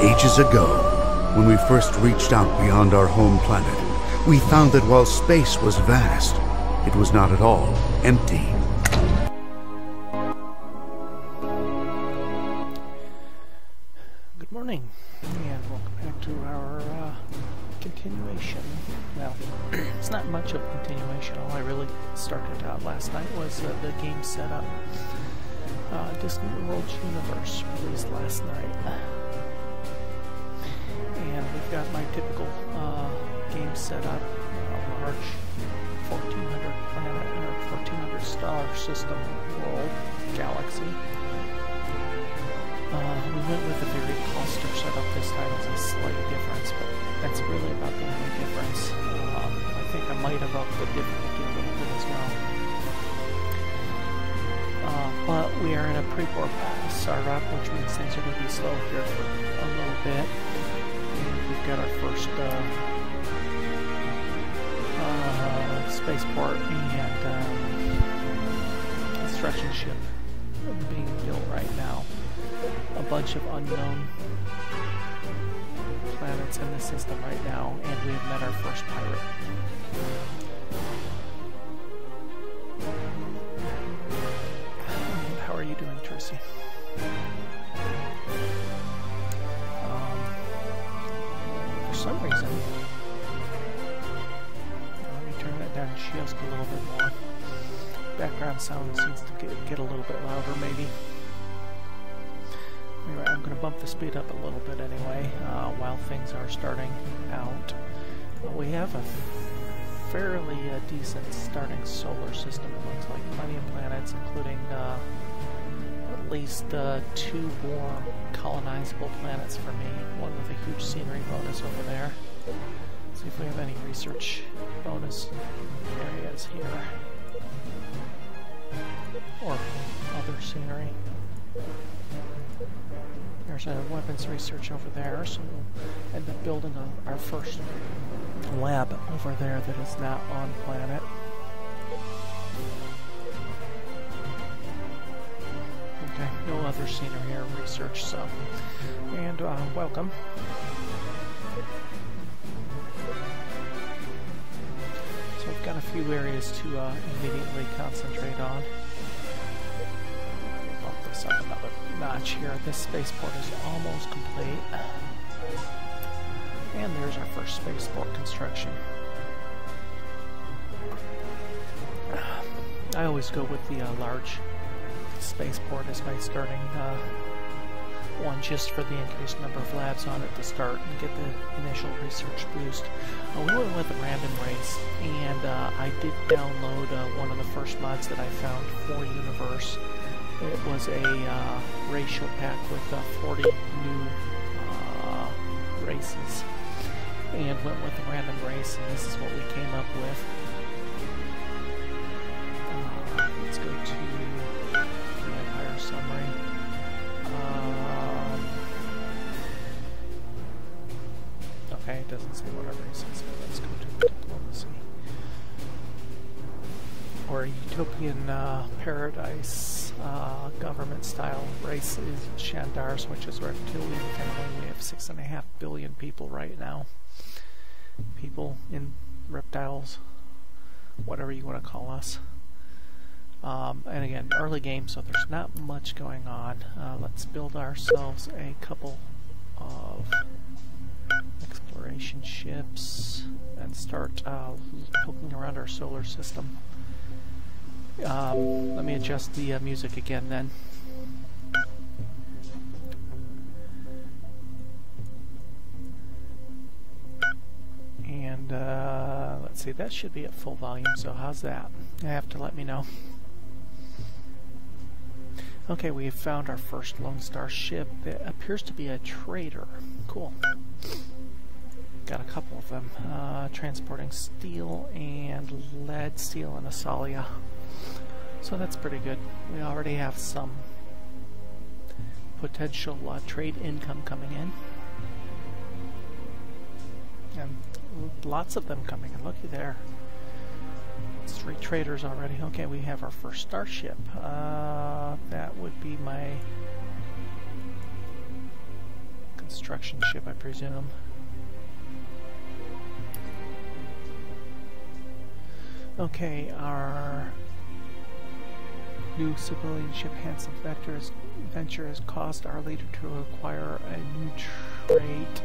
Ages ago, when we first reached out beyond our home planet, we found that while space was vast, it was not at all empty. Good morning, and welcome back to our continuation. Well, it's not much of a continuation. All I really started out last night was the game setup. Distant Worlds Univers released last night. And we've got my typical game setup, large 1400 planet or 1400 star system world galaxy. We went with a very cluster setup this time. It's a slight difference, but that's really about the only difference. I think I might have upped the difficulty a little bit as well. But we are in a pre-warp startup, which means things are going to be slow here for a little bit. And we've got our first spaceport and construction ship being built right now. A bunch of unknown planets in the system right now, and we have met our first pirate. And how are you doing, Tracy? For some reason, let me turn that down just a little bit more. Background sound seems to get a little bit louder, maybe. Anyway, I'm going to bump the speed up a little bit anyway, while things are starting out. We have a fairly decent starting solar system. It looks like plenty of planets, including at least 2 more colonizable planets for me. One with a huge scenery bonus over there. Let's see if we have any research bonus areas here. Or other scenery. There's a weapons research over there, so we'll end up building our first lab over there that is not on planet. Okay, no other scenery or research, so. And welcome. So we've got a few areas to immediately concentrate on. Bump this up another notch here. This spaceport is almost complete. And there's our first spaceport construction. I always go with the large spaceport as my starting one, just for the increased number of labs on it to start and get the initial research boost. We went with a random race, and I did download one of the first mods that I found for Univers. It was a ratio pack with 40 new races, and went with a random race, and this is what we came up with. Let's go to the Empire summary. Okay, it doesn't say what our race is, but let's go to diplomacy. Or utopian paradise government style race is Shandars, which is reptilian family. We have 6.5 billion people right now. People in reptiles, whatever you want to call us. And again, early game, so there's not much going on. Let's build ourselves a couple of exploration ships and start poking around our solar system. Let me adjust the music again then. And let's see, that should be at full volume, so how's that? You have to let me know. Okay, we have found our first Lone Star ship. It appears to be a trader. Cool. Got a couple of them. Transporting steel and lead, steel and Asalia. So that's pretty good. We already have some potential trade income coming in. And lots of them coming in. Looky there. It's 3 traders already. Okay, we have our first starship. That would be my construction ship, I presume. Okay, our new civilian ship Handsome Venture has caused our leader to acquire a new trait,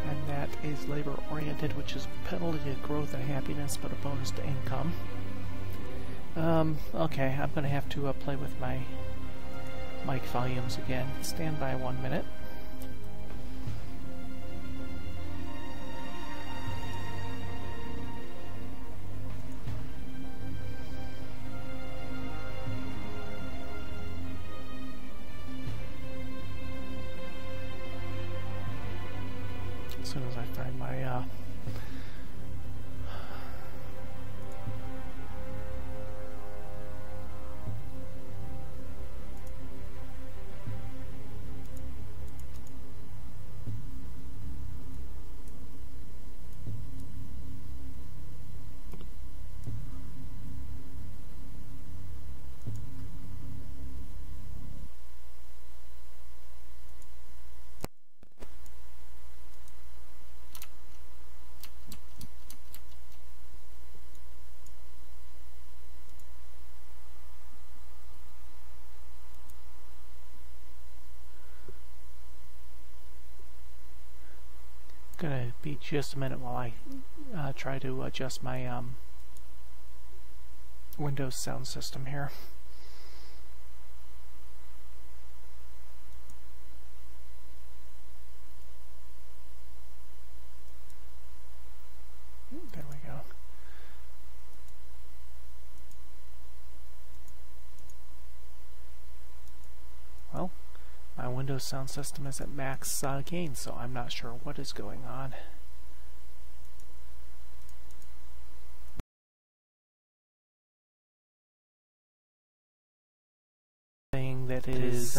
and that is labor-oriented, which is a penalty to growth and happiness, but a bonus to income. Okay, I'm going to have to play with my mic volumes again. Stand by 1 minute. As soon as I find my gonna be just a minute while I try to adjust my Windows sound system here. There we go. Well, my Windows sound system is at max gain, so I'm not sure what is going on. Thing that is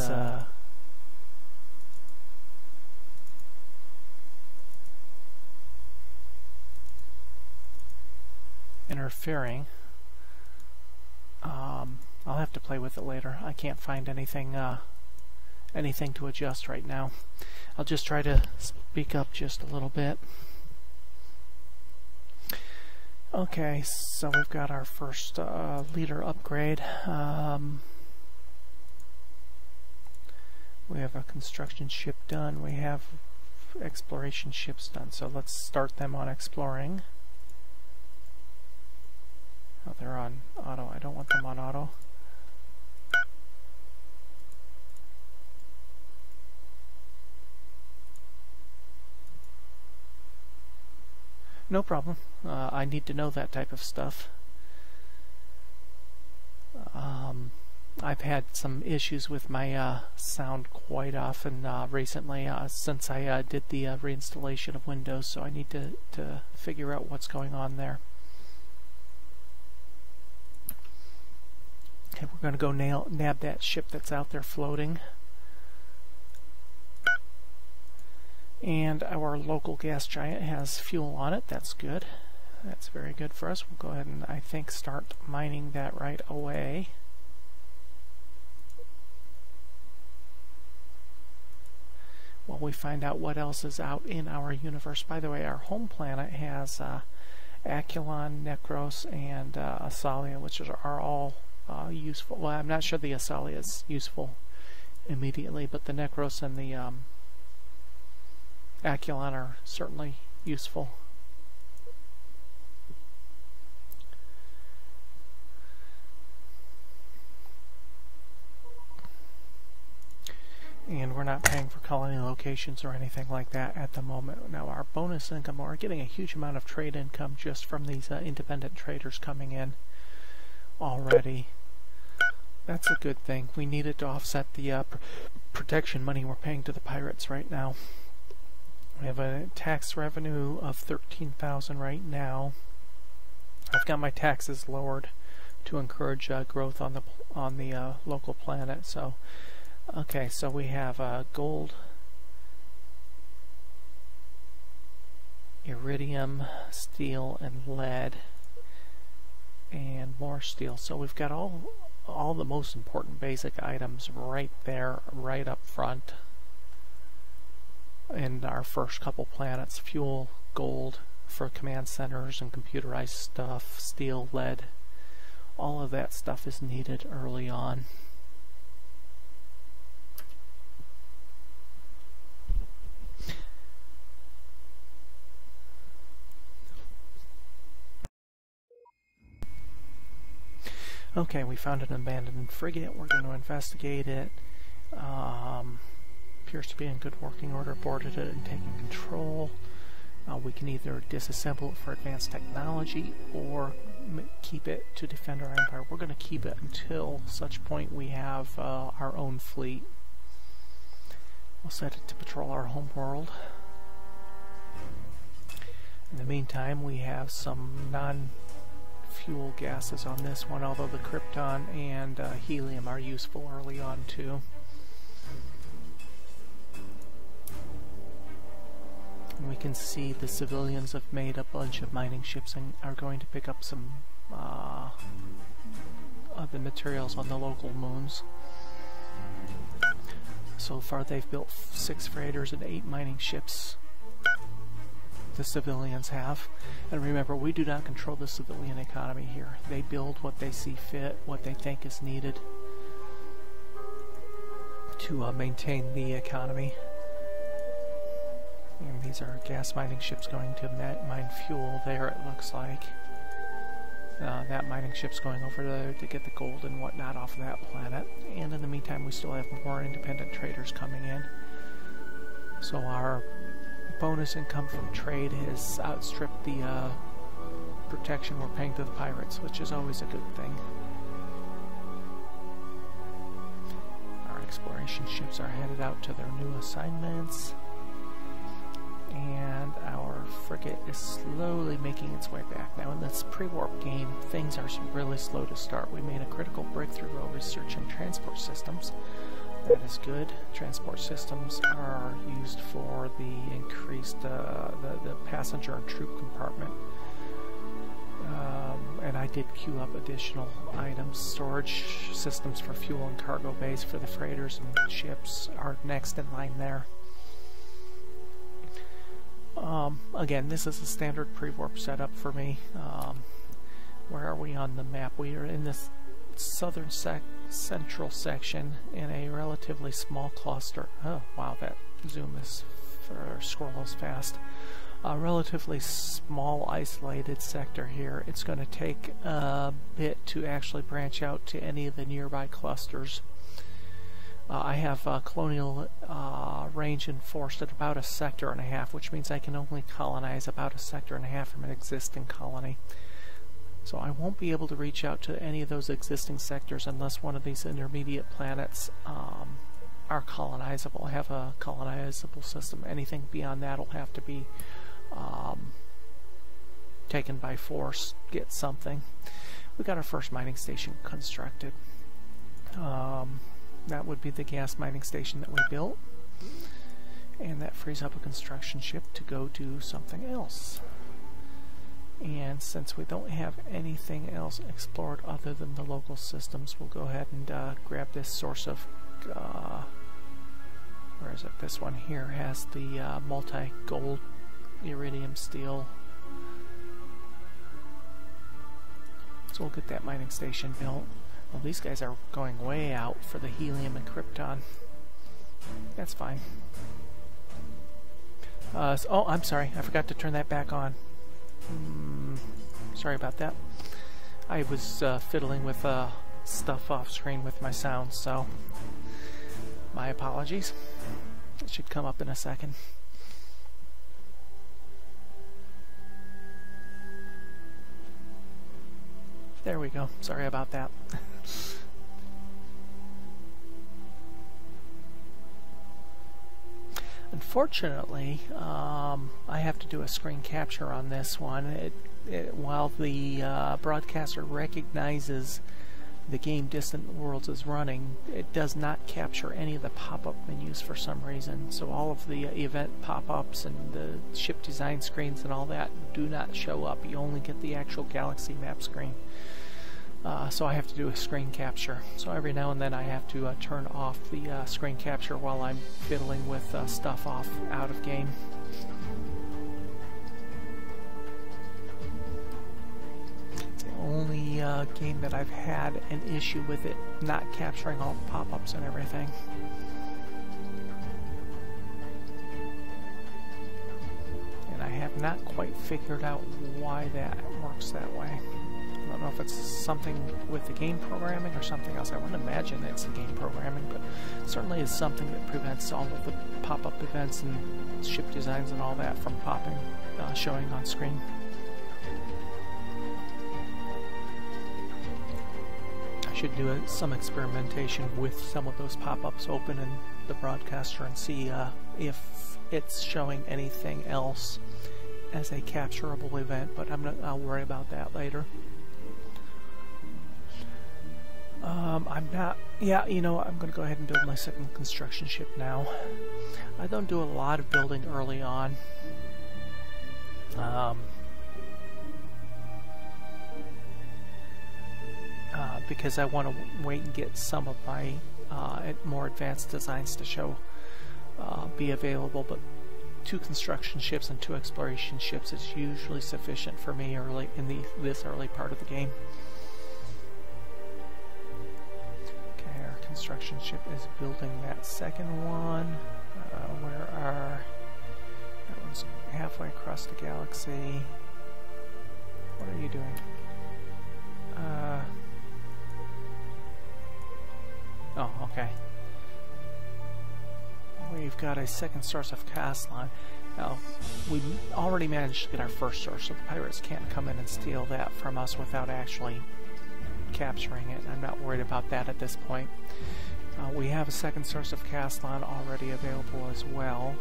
interfering. I'll have to play with it later. I can't find anything to adjust right now. I'll just try to speak up just a little bit. Okay, so we've got our first leader upgrade. We have a construction ship done. We have exploration ships done. So let's start them on exploring. Oh, they're on auto. I don't want them on auto. No problem. I need to know that type of stuff. I've had some issues with my sound quite often recently since I did the reinstallation of Windows, so I need to figure out what's going on there. Okay, we're going to go nab that ship that's out there floating. And our local gas giant has fuel on it. That's good. That's very good for us. We'll go ahead and, I think, start mining that right away. While we find out what else is out in our universe. By the way, our home planet has Aculon, Necros, and Asalia, which are all useful. Well, I'm not sure the Asalia is useful immediately, but the Necros and the Aculon are certainly useful. And we're not paying for colony locations or anything like that at the moment. Now our bonus income, we're getting a huge amount of trade income just from these independent traders coming in already. That's a good thing. We need it to offset the protection money we're paying to the pirates right now. We have a tax revenue of 13,000 right now. I've got my taxes lowered to encourage growth on the local planet. So, okay, so we have gold, iridium, steel, and lead, and more steel. So we've got all the most important basic items right there, right up front. on our first couple planets. Fuel, gold for command centers and computerized stuff, steel, lead. All of that stuff is needed early on. Okay, we found an abandoned frigate. We're going to investigate it. Appears to be in good working order. Boarded it and taking control. We can either disassemble it for advanced technology or keep it to defend our empire. We're going to keep it until such point we have our own fleet. We'll set it to patrol our home world. In the meantime, we have some non-fuel gases on this one, although the krypton and helium are useful early on too. And we can see the civilians have made a bunch of mining ships and are going to pick up some of the materials on the local moons. So far they've built 6 freighters and 8 mining ships. The civilians have. And remember, we do not control the civilian economy here. They build what they see fit, what they think is needed to maintain the economy. And these are gas mining ships going to mine fuel there, it looks like. That mining ship's going over there to get the gold and whatnot off of that planet. And in the meantime, we still have more independent traders coming in. So our bonus income from trade has outstripped the protection we're paying to the pirates, which is always a good thing. Our exploration ships are headed out to their new assignments. And our frigate is slowly making its way back. Now in this pre-warp game, things are really slow to start. We made a critical breakthrough while researching transport systems. That is good. Transport systems are used for the increased the passenger and troop compartment. And I did queue up additional items. Storage systems for fuel and cargo bays for the freighters and ships are next in line there. Again, this is a standard pre-warp setup for me. Where are we on the map? We are in this southern central section in a relatively small cluster. Oh, wow, that zoom is, or scroll is fast. A relatively small isolated sector here. It's going to take a bit to actually branch out to any of the nearby clusters. I have colonial range enforced at about 1.5 sectors, which means I can only colonize about 1.5 sectors from an existing colony. So I won't be able to reach out to any of those existing sectors unless one of these intermediate planets are colonizable, have a colonizable system. Anything beyond that will have to be taken by force, get something. We got our first mining station constructed. That would be the gas mining station that we built, and that frees up a construction ship to go do something else. And since we don't have anything else explored other than the local systems, we'll go ahead and grab this source of where is it? This one here has the multi-gold iridium steel. So we'll get that mining station built. Well, these guys are going way out for the helium and krypton. That's fine. Oh, I'm sorry. I forgot to turn that back on. Sorry about that. I was fiddling with stuff off screen with my sound, so my apologies. It should come up in a second. There we go. Sorry about that. Unfortunately, I have to do a screen capture on this one. While the broadcaster recognizes the game Distant Worlds is running, it does not capture any of the pop-up menus for some reason. So all of the event pop-ups and the ship design screens and all that do not show up. You only get the actual galaxy map screen. So I have to do a screen capture. So every now and then I have to turn off the screen capture while I'm fiddling with stuff out of game. It's the only game that I've had an issue with it not capturing all the pop-ups and everything. And I have not quite figured out why that works that way. I don't know if it's something with the game programming or something else. I wouldn't imagine it's the game programming, but it certainly is something that prevents all of the pop-up events and ship designs and all that from showing on screen. I should do some experimentation with some of those pop-ups open in the broadcaster and see if it's showing anything else as a capturable event, but I'll worry about that later. I'm going to go ahead and build my second construction ship now. I don't do a lot of building early on. Because I want to wait and get some of my more advanced designs to be available, but 2 construction ships and 2 exploration ships is usually sufficient for me this early part of the game. Construction ship is building that second one. That one's halfway across the galaxy. What are you doing? Oh, okay. We've got a second source of Caslan. Now, we already managed to get our first source, so the pirates can't come in and steal that from us without actually capturing it. I'm not worried about that at this point. We have a second source of Caslan already available as well.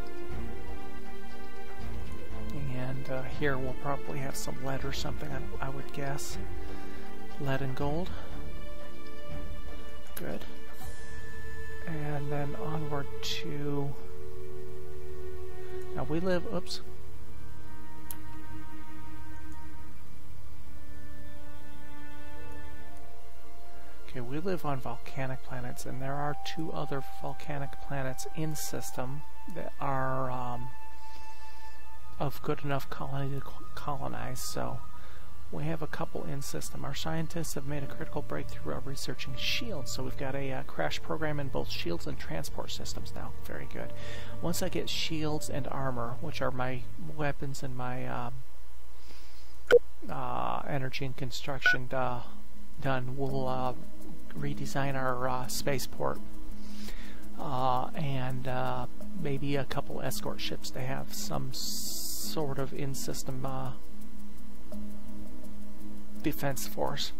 And here we'll probably have some lead or something, I would guess. Lead and gold. Good. And then onward to... Now we live... Oops. Okay, we live on volcanic planets, and there are 2 other volcanic planets in system that are of good enough colony to colonize, so we have a couple in system. Our scientists have made a critical breakthrough of researching shields, so we've got a crash program in both shields and transport systems now. Very good. Once I get shields and armor, which are my weapons and my energy and construction done, we'll redesign our spaceport and maybe a couple escort ships to have some sort of in-system defense force.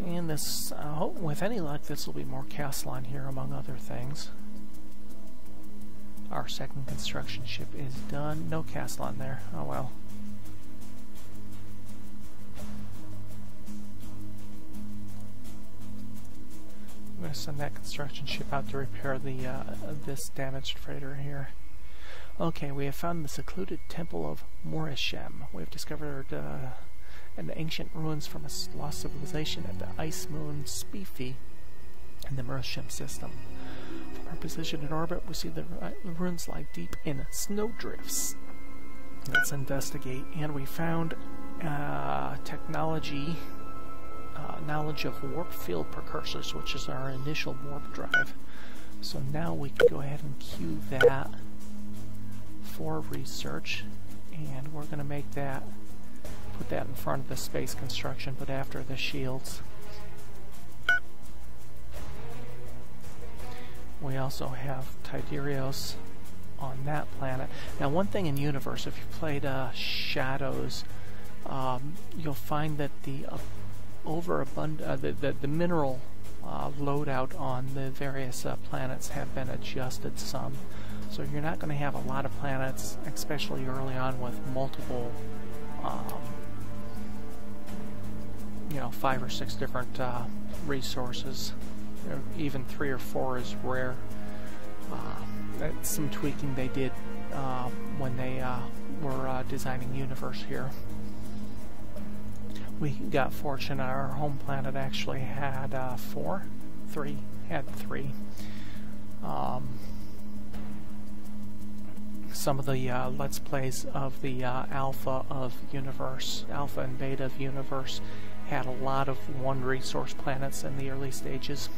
And this, with any luck, this will be more Caslan here, among other things. Our second construction ship is done. No Caslan there. Oh well. I'm going to send that construction ship out to repair this damaged freighter here. Okay, we have found the secluded temple of Morishem. We have discovered an ancient ruins from a lost civilization at the ice moon Spifi in the Morishem system. From our position in orbit, we see the ruins lie deep in snowdrifts. Let's investigate. And we found technology. Knowledge of warp field precursors, which is our initial warp drive. So now we can go ahead and queue that for research, and we're going to make that, put that in front of the space construction, but after the shields. We also have Tiderios on that planet. Now, one thing in Univers, if you played Shadows, you'll find that the mineral loadout on the various planets have been adjusted some. So you're not going to have a lot of planets, especially early on, with multiple, 5 or 6 different resources. Even 3 or 4 is rare. That's some tweaking they did when they were designing Univers here. We got fortunate. Our home planet actually had three. Some of the Let's Plays of the Alpha of Univers, Alpha and Beta of Univers, had a lot of one resource planets in the early stages.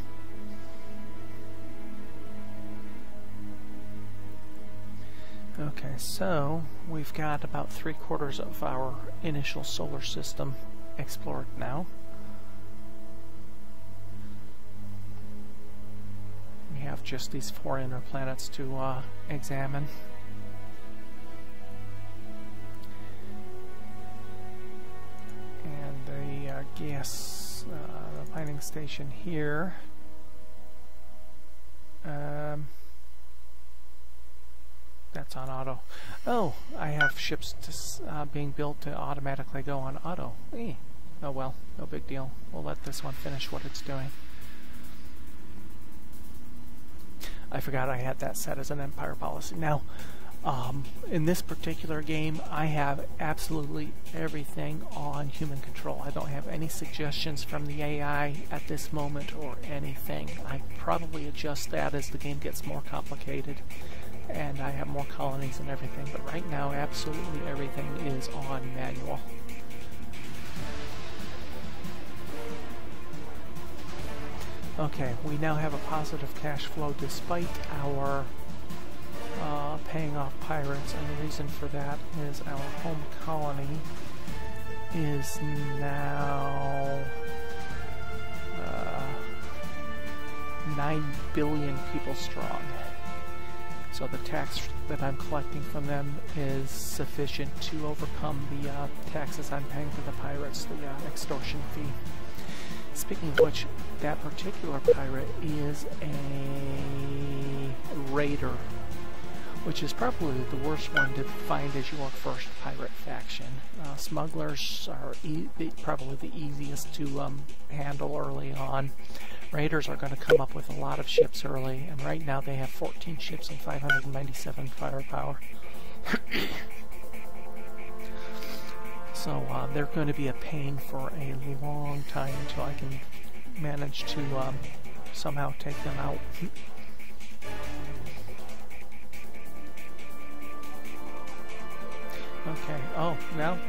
Okay, so we've got about 3/4 of our initial solar system explored now. We have just these 4 inner planets to examine. And the gas the mining station here. That's on auto. Oh, I have ships being built to automatically go on auto. Oh well, no big deal. We'll let this one finish what it's doing. I forgot I had that set as an Empire policy. Now, in this particular game, I have absolutely everything on human control. I don't have any suggestions from the AI at this moment or anything. I probably adjust that as the game gets more complicated and I have more colonies and everything, but right now absolutely everything is on manual. Okay, we now have a positive cash flow despite our paying off pirates, and the reason for that is our home colony is now 9 billion people strong. So the tax that I'm collecting from them is sufficient to overcome the taxes I'm paying for the pirates, the extortion fee. Speaking of which, that particular pirate is a raider, which is probably the worst one to find as your first pirate faction. Smugglers are probably the easiest to handle early on. Raiders are going to come up with a lot of ships early, and right now they have 14 ships and 597 firepower. So they're going to be a pain for a long time until I can manage to somehow take them out. Okay, oh, now,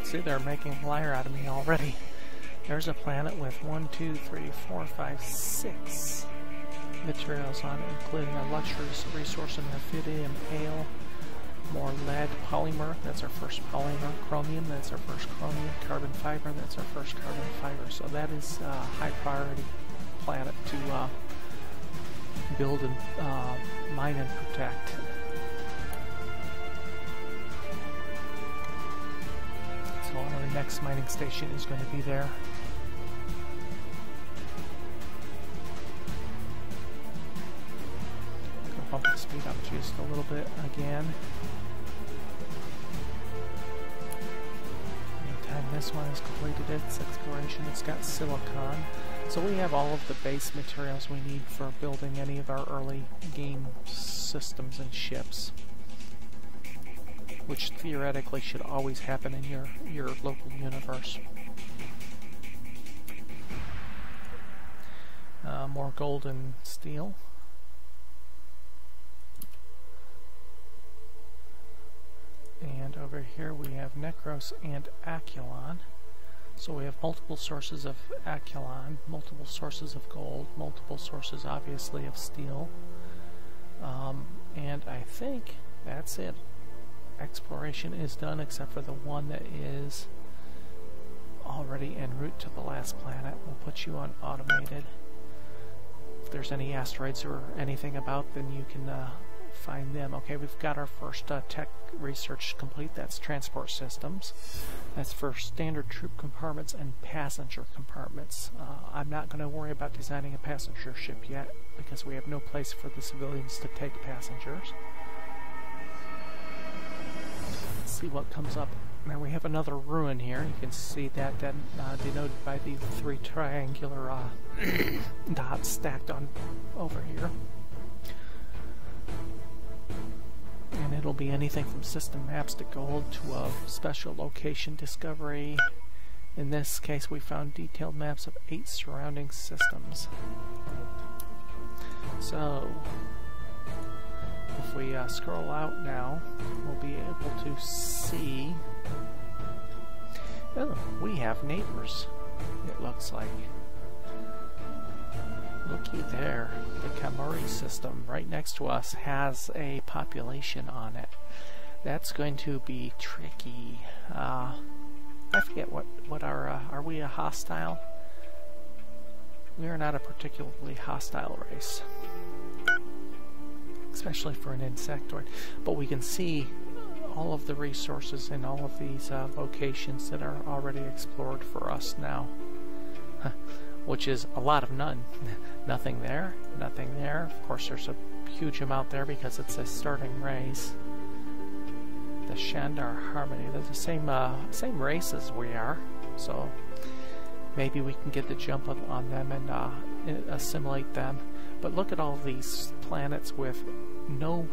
see, they're making a liar out of me already. There's a planet with 1, 2, 3, 4, 5, 6 materials on it, including a luxury resource in rubidium ale, more lead, polymer, that's our first polymer, chromium, that's our first chromium, carbon fiber, that's our first carbon fiber. So that is a high priority planet to build and mine and protect. So our next mining station is going to be there. Go bump the speed up just a little bit again. Anytime this one has completed its exploration, it's got silicon. So we have all of the base materials we need for building any of our early game systems and ships, which theoretically should always happen in your local universe. More gold and steel. And over here we have Necros and Aculon. So we have multiple sources of Aculon, multiple sources of gold, multiple sources obviously of steel. And I think that's it. Exploration is done except for the one that is already en route to the last planet. We'll put you on automated. If there's any asteroids or anything about, then you can find them. Okay, we've got our first tech research complete. That's transport systems. That's for standard troop compartments and passenger compartments. I'm not going to worry about designing a passenger ship yet because we have no place for the civilians to take passengers. See what comes up. Now we have another ruin here. You can see that denoted by the 3 triangular dots stacked on over here. And it'll be anything from system maps to gold to a special location discovery In this case, we found detailed maps of 8 surrounding systems. So, if we scroll out now, we'll be able to see... Oh, we have neighbors, it looks like. Looky there, the Kamuri system right next to us has a population on it. That's going to be tricky. I forget what are we a hostile? We are not a particularly hostile race, especially for an insectoid. But we can see all of the resources in all of these locations that are already explored for us now. Which is a lot of none. Nothing there, nothing there. Of course there's a huge amount there because it's a starting race. The Shandar Harmony, they're the same race as we are, so maybe we can get the jump on them and assimilate them. But look at all these planets with no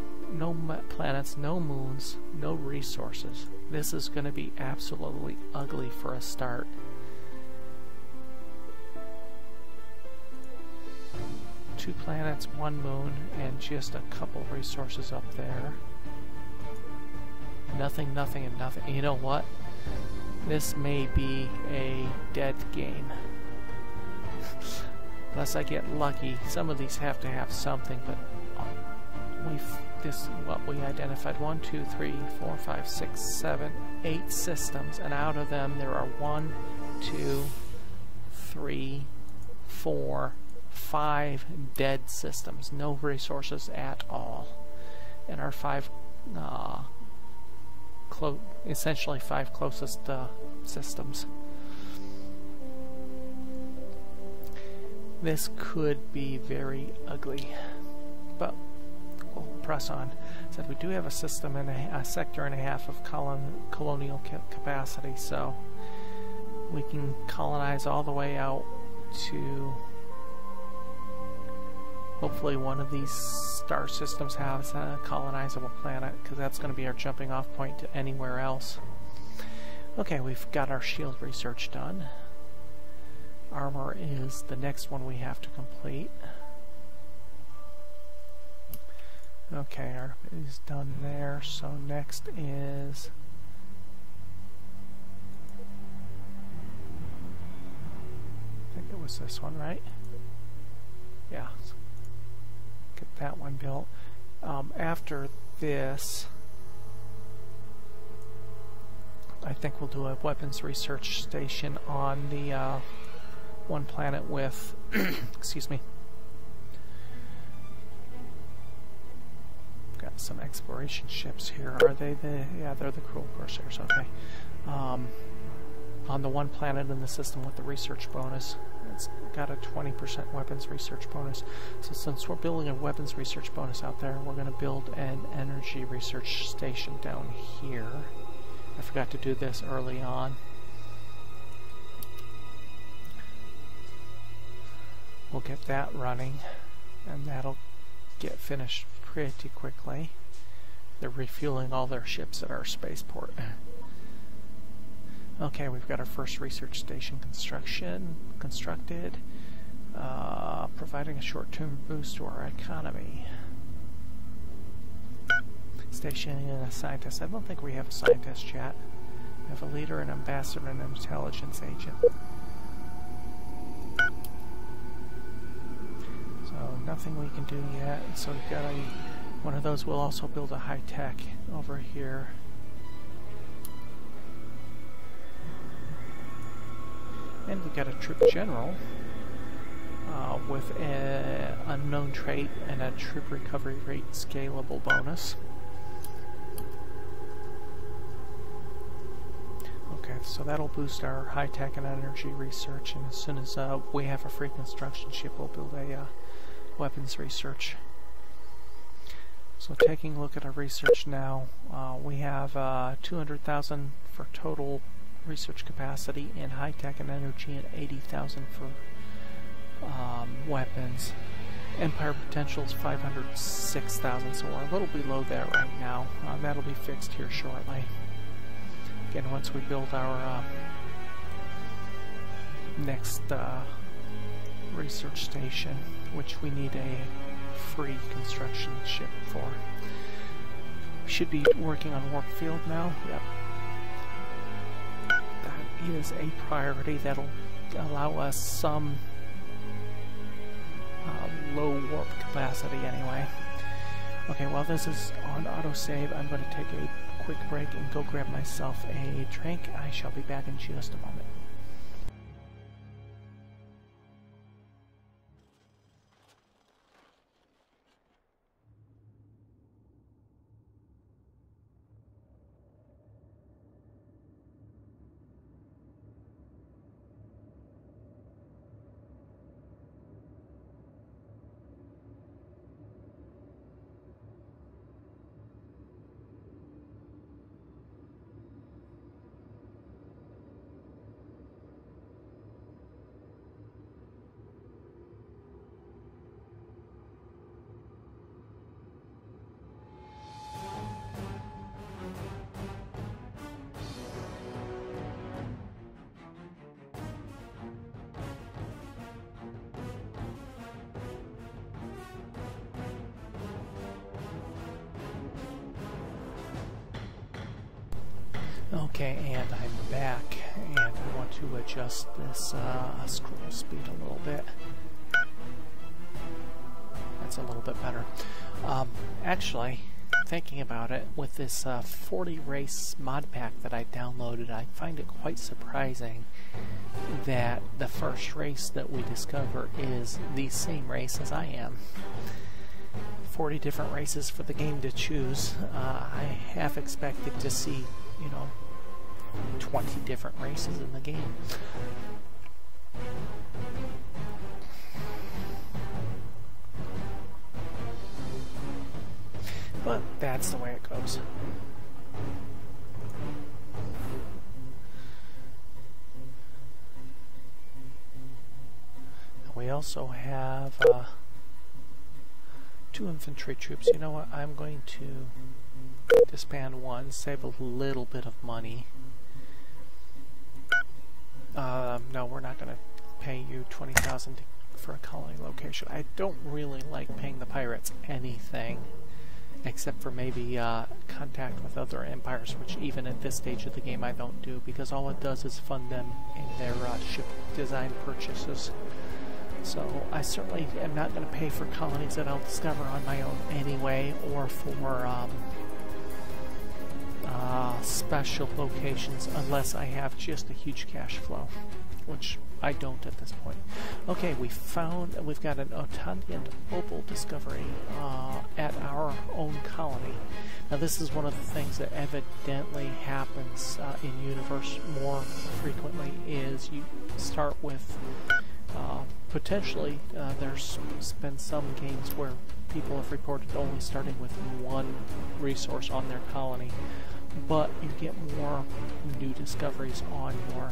planets, no moons, no resources. This is going to be absolutely ugly for a start. Two planets, one moon, and just a couple resources up there. Nothing, nothing, and nothing. You know what? This may be a dead game. Unless I get lucky. Some of these have to have something, but we identified 1, 2, 3, 4, 5, 6, 7, 8 systems, and out of them there are 1, 2, 3, 4, 5 dead systems, no resources at all, and our essentially 5 closest systems. This could be very ugly, but we'll press on. Said we do have a system and a sector and a half of colonial capacity, so we can colonize all the way out to hopefully one of these star systems has a colonizable planet, because that's going to be our jumping off point to anywhere else. Okay, we've got our shield research done. Armor is the next one we have to complete. Okay, our is done there, so next is... I think it was this one, right? Yeah. Get that one built. After this, I think we'll do a weapons research station on the one planet with excuse me, got some exploration ships here. Are they the... yeah, they're the Cruel Corsairs. Okay. On the one planet in the system with the research bonus, it's got a 20% weapons research bonus. So since we're building a weapons research bonus out there, we're going to build an energy research station down here. I forgot to do this early on. We'll get that running, and that'll get finished pretty quickly. They're refueling all their ships at our spaceport. Okay, we've got our first research station constructed, providing a short-term boost to our economy. Stationing a scientist. I don't think we have a scientist yet. We have a leader, an ambassador, and an intelligence agent. So nothing we can do yet. So we've got one of those. We'll also build a high-tech over here. And we've got a troop general with an unknown trait and a troop recovery rate scalable bonus. Okay, so that'll boost our high-tech and energy research, and as soon as we have a free construction ship, we'll build a weapons research. So taking a look at our research now, we have 200,000 for total research capacity in high-tech and energy, and 80,000 for weapons. Empire potential is 506,000, so we're a little below that right now. That'll be fixed here shortly. Again, once we build our next research station, which we need a free construction ship for. We should be working on Warpfield now. Yep. That is a priority. That'll allow us some low warp capacity anyway. Okay, while this is on autosave, I'm going to take a quick break and go grab myself a drink. I shall be back in just a moment. Okay, and I'm back, and I want to adjust this scroll speed a little bit. That's a little bit better. Actually, thinking about it, with this 40 race mod pack that I downloaded, I find it quite surprising that the first race that we discover is the same race as I am. 40 different races for the game to choose. I half expected to see, 20 different races in the game. But that's the way it goes. We also have 2 infantry troops. You know what? I'm going to disband one, save a little bit of money. No, we're not going to pay you 20,000 for a colony location. I don't really like paying the pirates anything, except for maybe contact with other empires, which even at this stage of the game I don't do, because all it does is fund them in their ship design purchases. So I certainly am not going to pay for colonies that I'll discover on my own anyway, or for special locations, unless I have just a huge cash flow, which I don't at this point. Okay, we've got an Otandian opal discovery at our own colony. Now this is one of the things that evidently happens in Univers more frequently, is you start with potentially there's been some games where people have reported only starting with one resource on their colony, but you get more new discoveries on your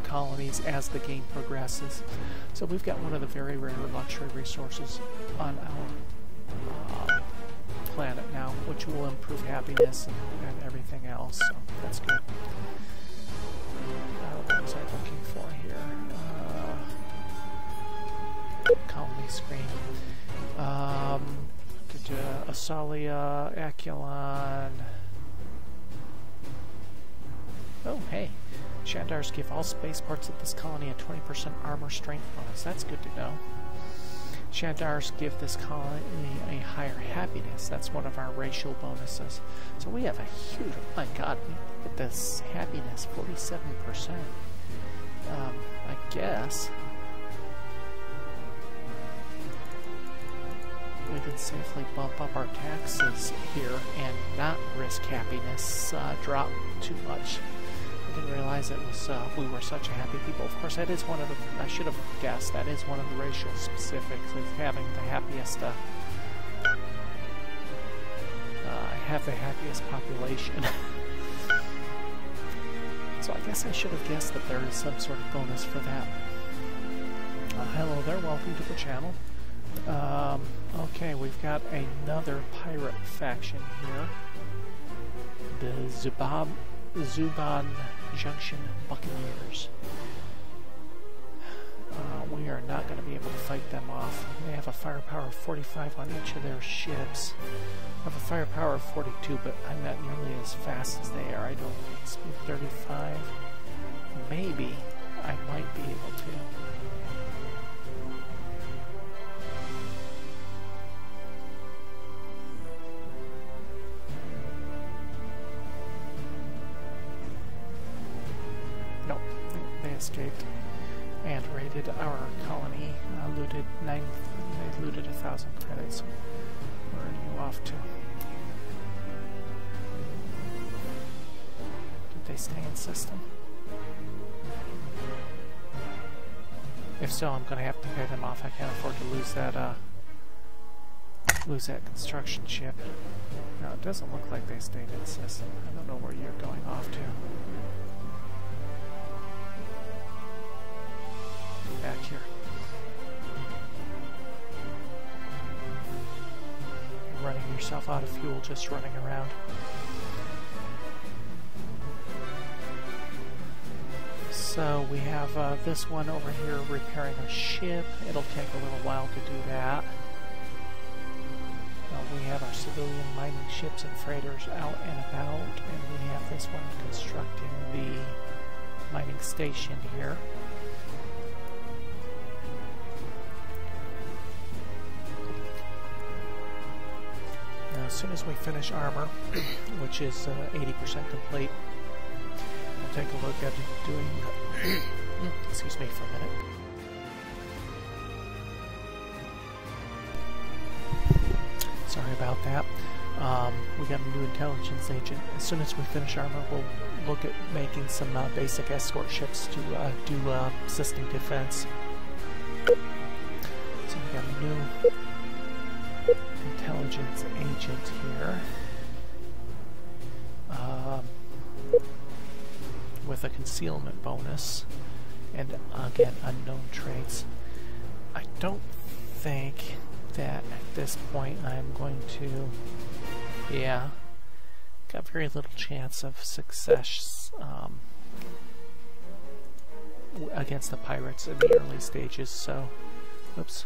colonies as the game progresses. So we've got one of the very rare luxury resources on our planet now, which will improve happiness and everything else, so that's good. What was I looking for here? Colony screen. Asalia, Aculon. Oh, hey. Shandars give all spaceports of this colony a 20% armor strength bonus. That's good to know. Shandars give this colony a higher happiness. That's one of our racial bonuses. So we have a huge, oh my god, we get this happiness 47%. I guess we can safely bump up our taxes here and not risk happiness drop too much. I didn't realize it was we were such a happy people. Of course, that is one of the, I should have guessed, that is one of the racial specifics of having the happiest have the happiest population. So I guess I should have guessed that there is some sort of bonus for that. Hello there, welcome to the channel. Okay, we've got another pirate faction here. The Zuban Junction Buccaneers. We are not going to be able to fight them off. They have a firepower of 45 on each of their ships. I have a firepower of 42, but I'm not nearly as fast as they are. I don't think speed 35. Maybe I might be able to. Nope, they escaped and raided our colony. They looted 1,000 credits. Where are you off to? Did they stay in system? If so, I'm going to have to pay them off. I can't afford to lose that construction ship. No, it doesn't look like they stayed in system. I don't know where you're going off to. Back here. You're running yourself out of fuel just running around. So we have this one over here repairing a ship. It'll take a little while to do that. We have our civilian mining ships and freighters out and about, and we have this one constructing the mining station here. Now, as soon as we finish armor, which is 80% complete, we'll take a look at doing, excuse me for a minute. Sorry about that. We got a new intelligence agent. As soon as we finish armor, we'll look at making some basic escort ships to do assisting defense. So we got a new intelligence agent here. With a concealment bonus. And again, unknown traits. I don't think that at this point I'm going to, yeah, got very little chance of success against the pirates in the early stages, so, oops.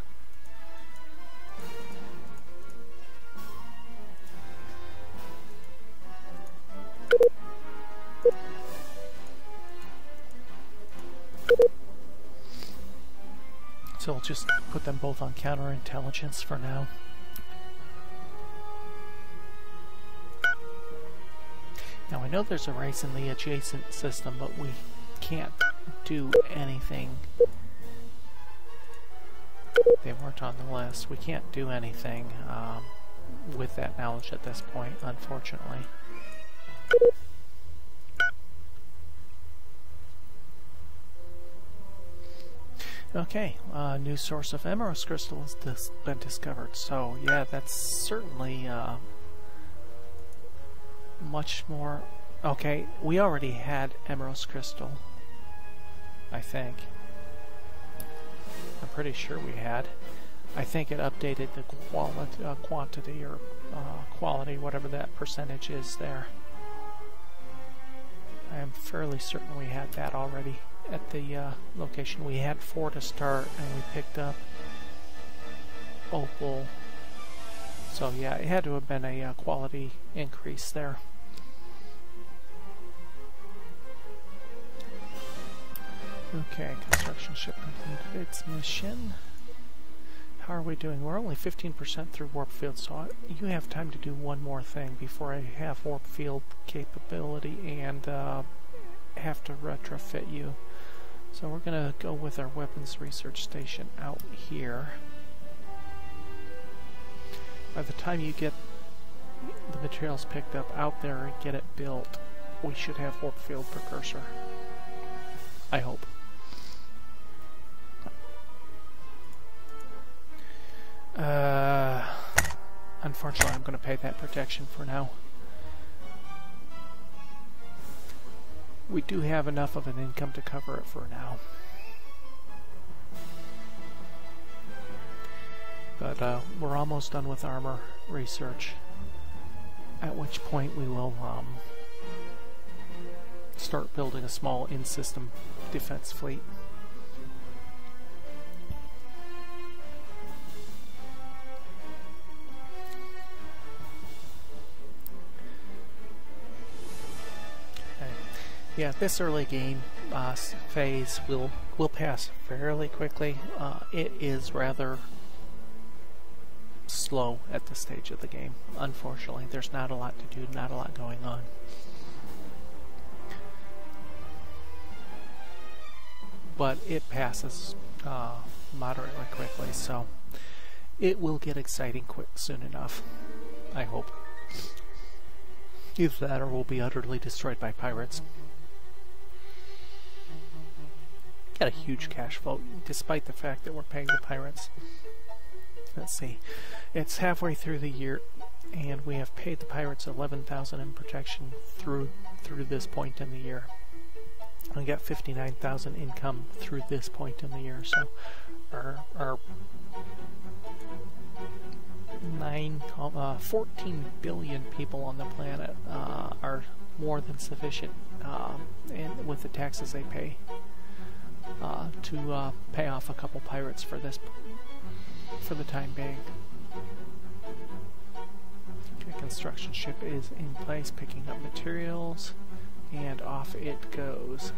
So we'll just put them both on counterintelligence for now. Now I know there's a race in the adjacent system, but we can't do anything. They weren't on the list. We can't do anything with that knowledge at this point, unfortunately. Okay, new source of Emerald crystal has been discovered. So yeah, that's certainly much more. Okay, we already had Emerald crystal, I think. I'm pretty sure we had. I think it updated the quantity or quality, whatever that percentage is there. I am fairly certain we had that already at the location. We had 4 to start, and we picked up opal. So yeah, it had to have been a quality increase there. Okay, construction ship completed its mission. How are we doing? We're only 15% through warp field, so you have time to do one more thing before I have warp field capability and have to retrofit you. So we're going to go with our weapons research station out here. By the time you get the materials picked up out there and get it built, we should have warp field precursor. I hope. Unfortunately, I'm going to pay that protection for now. We do have enough of an income to cover it for now. But we're almost done with armor research, at which point we will start building a small in-system defense fleet. Yeah, this early game phase will pass fairly quickly. It is rather slow at this stage of the game. Unfortunately, there's not a lot to do, not a lot going on. But it passes moderately quickly, so it will get exciting soon enough, I hope. Either that or we'll be utterly destroyed by pirates. Got a huge cash flow, despite the fact that we're paying the pirates. Let's see, it's halfway through the year, and we have paid the pirates 11,000 in protection through this point in the year. We got 59,000 income through this point in the year, so our 14 billion people on the planet are more than sufficient, and with the taxes they pay, to pay off a couple pirates for the time being. Okay, construction ship is in place, picking up materials, and off it goes.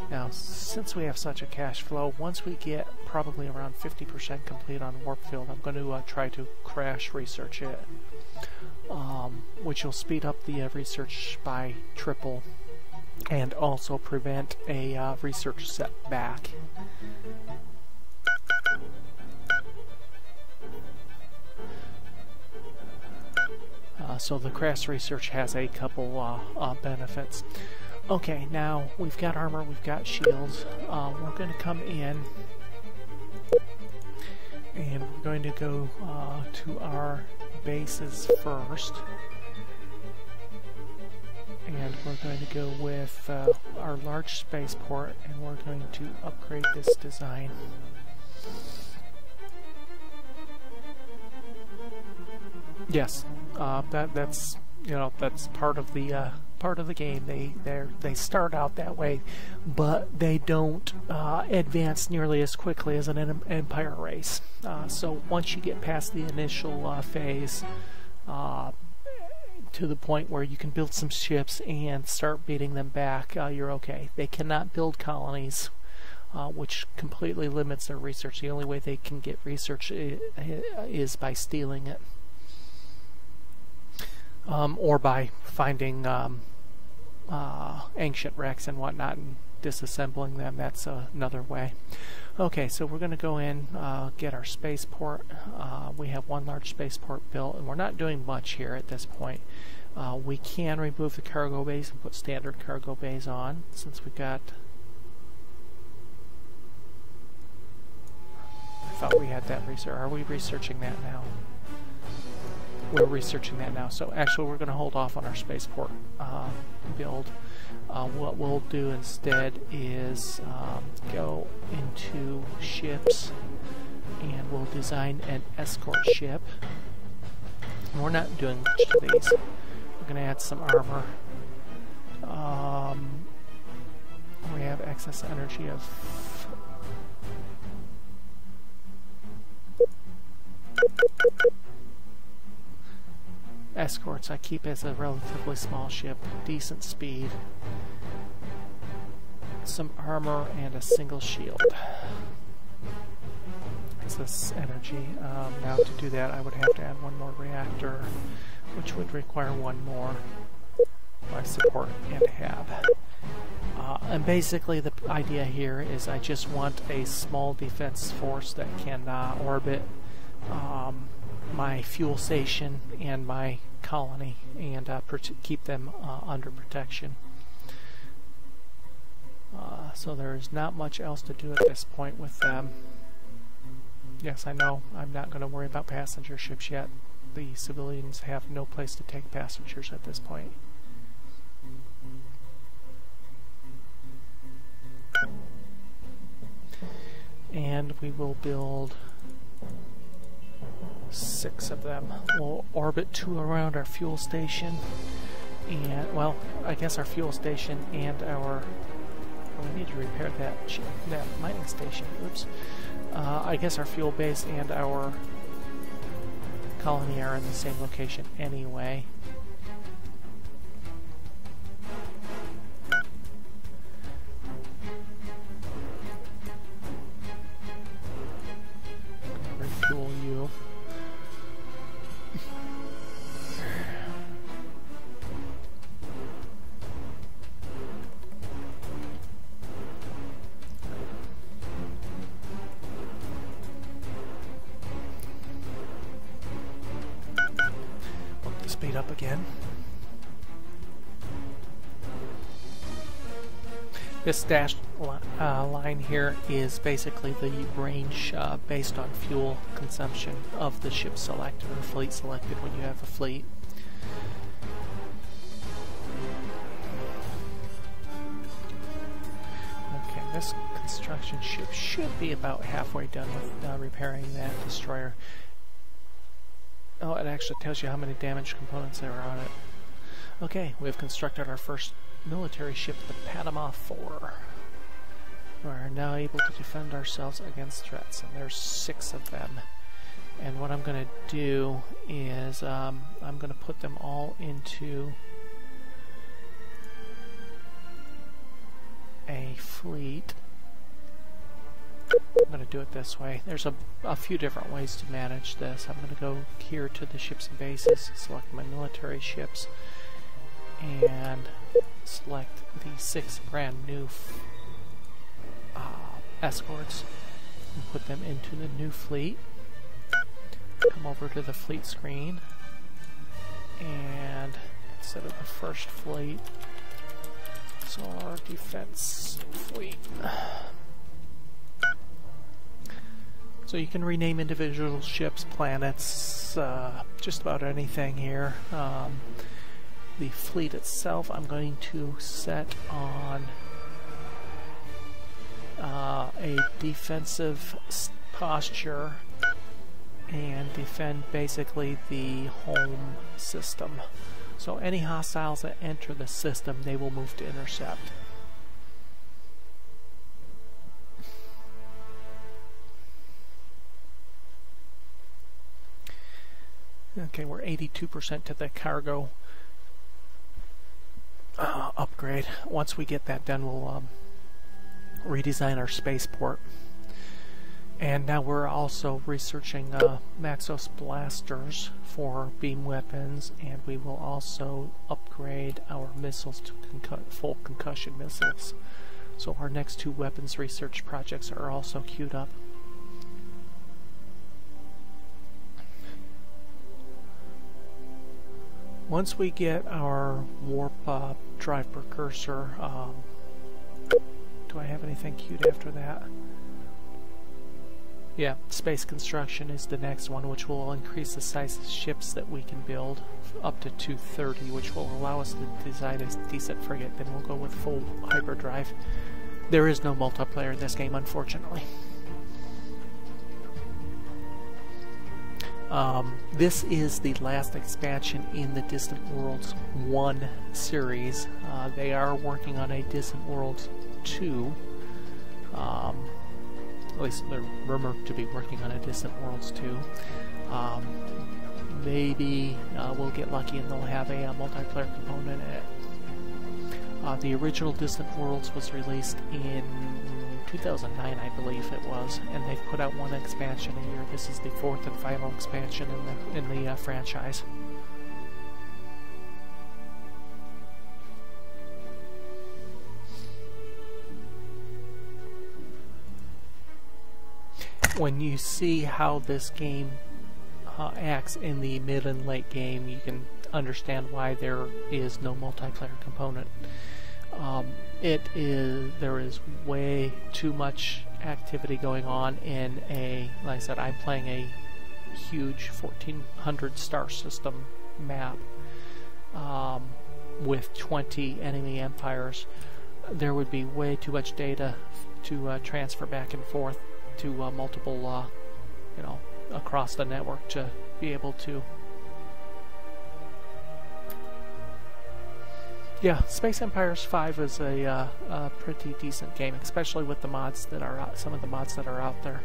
Now, since we have such a cash flow, once we get probably around 50% complete on Warp Field, I'm going to try to crash research it, which will speed up the research by triple, and also prevent a research setback. So the crash research has a couple benefits. Okay, now we've got armor, we've got shields. We're going to come in and we're going to go to our bases first. And we're going to go with our large spaceport, and we're going to upgrade this design. Yes, that's that's part of the game. They start out that way, but they don't advance nearly as quickly as an Empire race. So once you get past the initial phase, to the point where you can build some ships and start beating them back, you're okay. They cannot build colonies, which completely limits their research. The only way they can get research is by stealing it, or by finding ancient wrecks and whatnot and disassembling them. That's another way. Okay, so we're going to go in, get our spaceport. We have one large spaceport built, and we're not doing much here at this point. We can remove the cargo bays and put standard cargo bays on, since we've got... I thought we had that research. Are we researching that now? We're researching that now. So actually we're going to hold off on our spaceport build. What we'll do instead is go into ships, and we'll design an escort ship. We're not doing much to these. We're going to add some armor. We have excess energy of... Escorts I keep as a relatively small ship, decent speed, some armor, and a single shield. Excess energy. Now to do that I would have to add one more reactor, which would require one more life support and hab. And basically the idea here is I just want a small defense force that can orbit my fuel station and my colony, and keep them under protection. So there's not much else to do at this point with them. Yes, I know, I'm not going to worry about passenger ships yet. The civilians have no place to take passengers at this point. And we will build 6 of them. We'll orbit 2 around our fuel station, And, well, I guess our fuel station and our... we need to repair that mining station. Oops. I guess our fuel base and our colony are in the same location anyway. Refuel you. Speed up again. This dashed line here is basically the range based on fuel consumption of the ship selected or fleet selected when you have a fleet. Okay, this construction ship should be about halfway done with repairing that destroyer. Oh, it actually tells you how many damaged components there are on it. Okay, we have constructed our first military ship, the Panama 4. We are now able to defend ourselves against threats, and there's 6 of them. And what I'm going to do is I'm going to put them all into a fleet. I'm going to do it this way. There's a few different ways to manage this. I'm going to go here to the ships and bases, select my military ships, and select the 6 brand new escorts and put them into the new fleet. Come over to the fleet screen, and instead of the first fleet, so our defense fleet. So you can rename individual ships, planets, just about anything here. The fleet itself I'm going to set on a defensive posture and defend basically the home system. So any hostiles that enter the system, they will move to intercept. Okay, we're 82% to the cargo upgrade. Once we get that done, we'll redesign our spaceport. And now we're also researching Maxos blasters for beam weapons, and we will also upgrade our missiles to full concussion missiles. So our next 2 weapons research projects are also queued up. Once we get our warp drive precursor, do I have anything queued after that? Yeah, space construction is the next one, which will increase the size of ships that we can build up to 230, which will allow us to design a decent frigate. Then we'll go with full hyperdrive. There is no multiplayer in this game, unfortunately. This is the last expansion in the Distant Worlds 1 series. They are working on a Distant Worlds 2. At least they're rumored to be working on a Distant Worlds 2. Maybe we'll get lucky and they'll have a multiplayer component in it. The original Distant Worlds was released in 2009, I believe it was, and they've put out 1 expansion a year. This is the 4th and final expansion in the franchise. When you see how this game acts in the mid and late game, you can understand why there is no multiplayer component. There is way too much activity going on in like I said, I'm playing a huge 1400 star system map with 20 enemy empires. There would be way too much data to transfer back and forth to multiple, across the network to be able to Yeah, Space Empires 5 is a pretty decent game, especially with the mods that are out, some of the mods that are out there.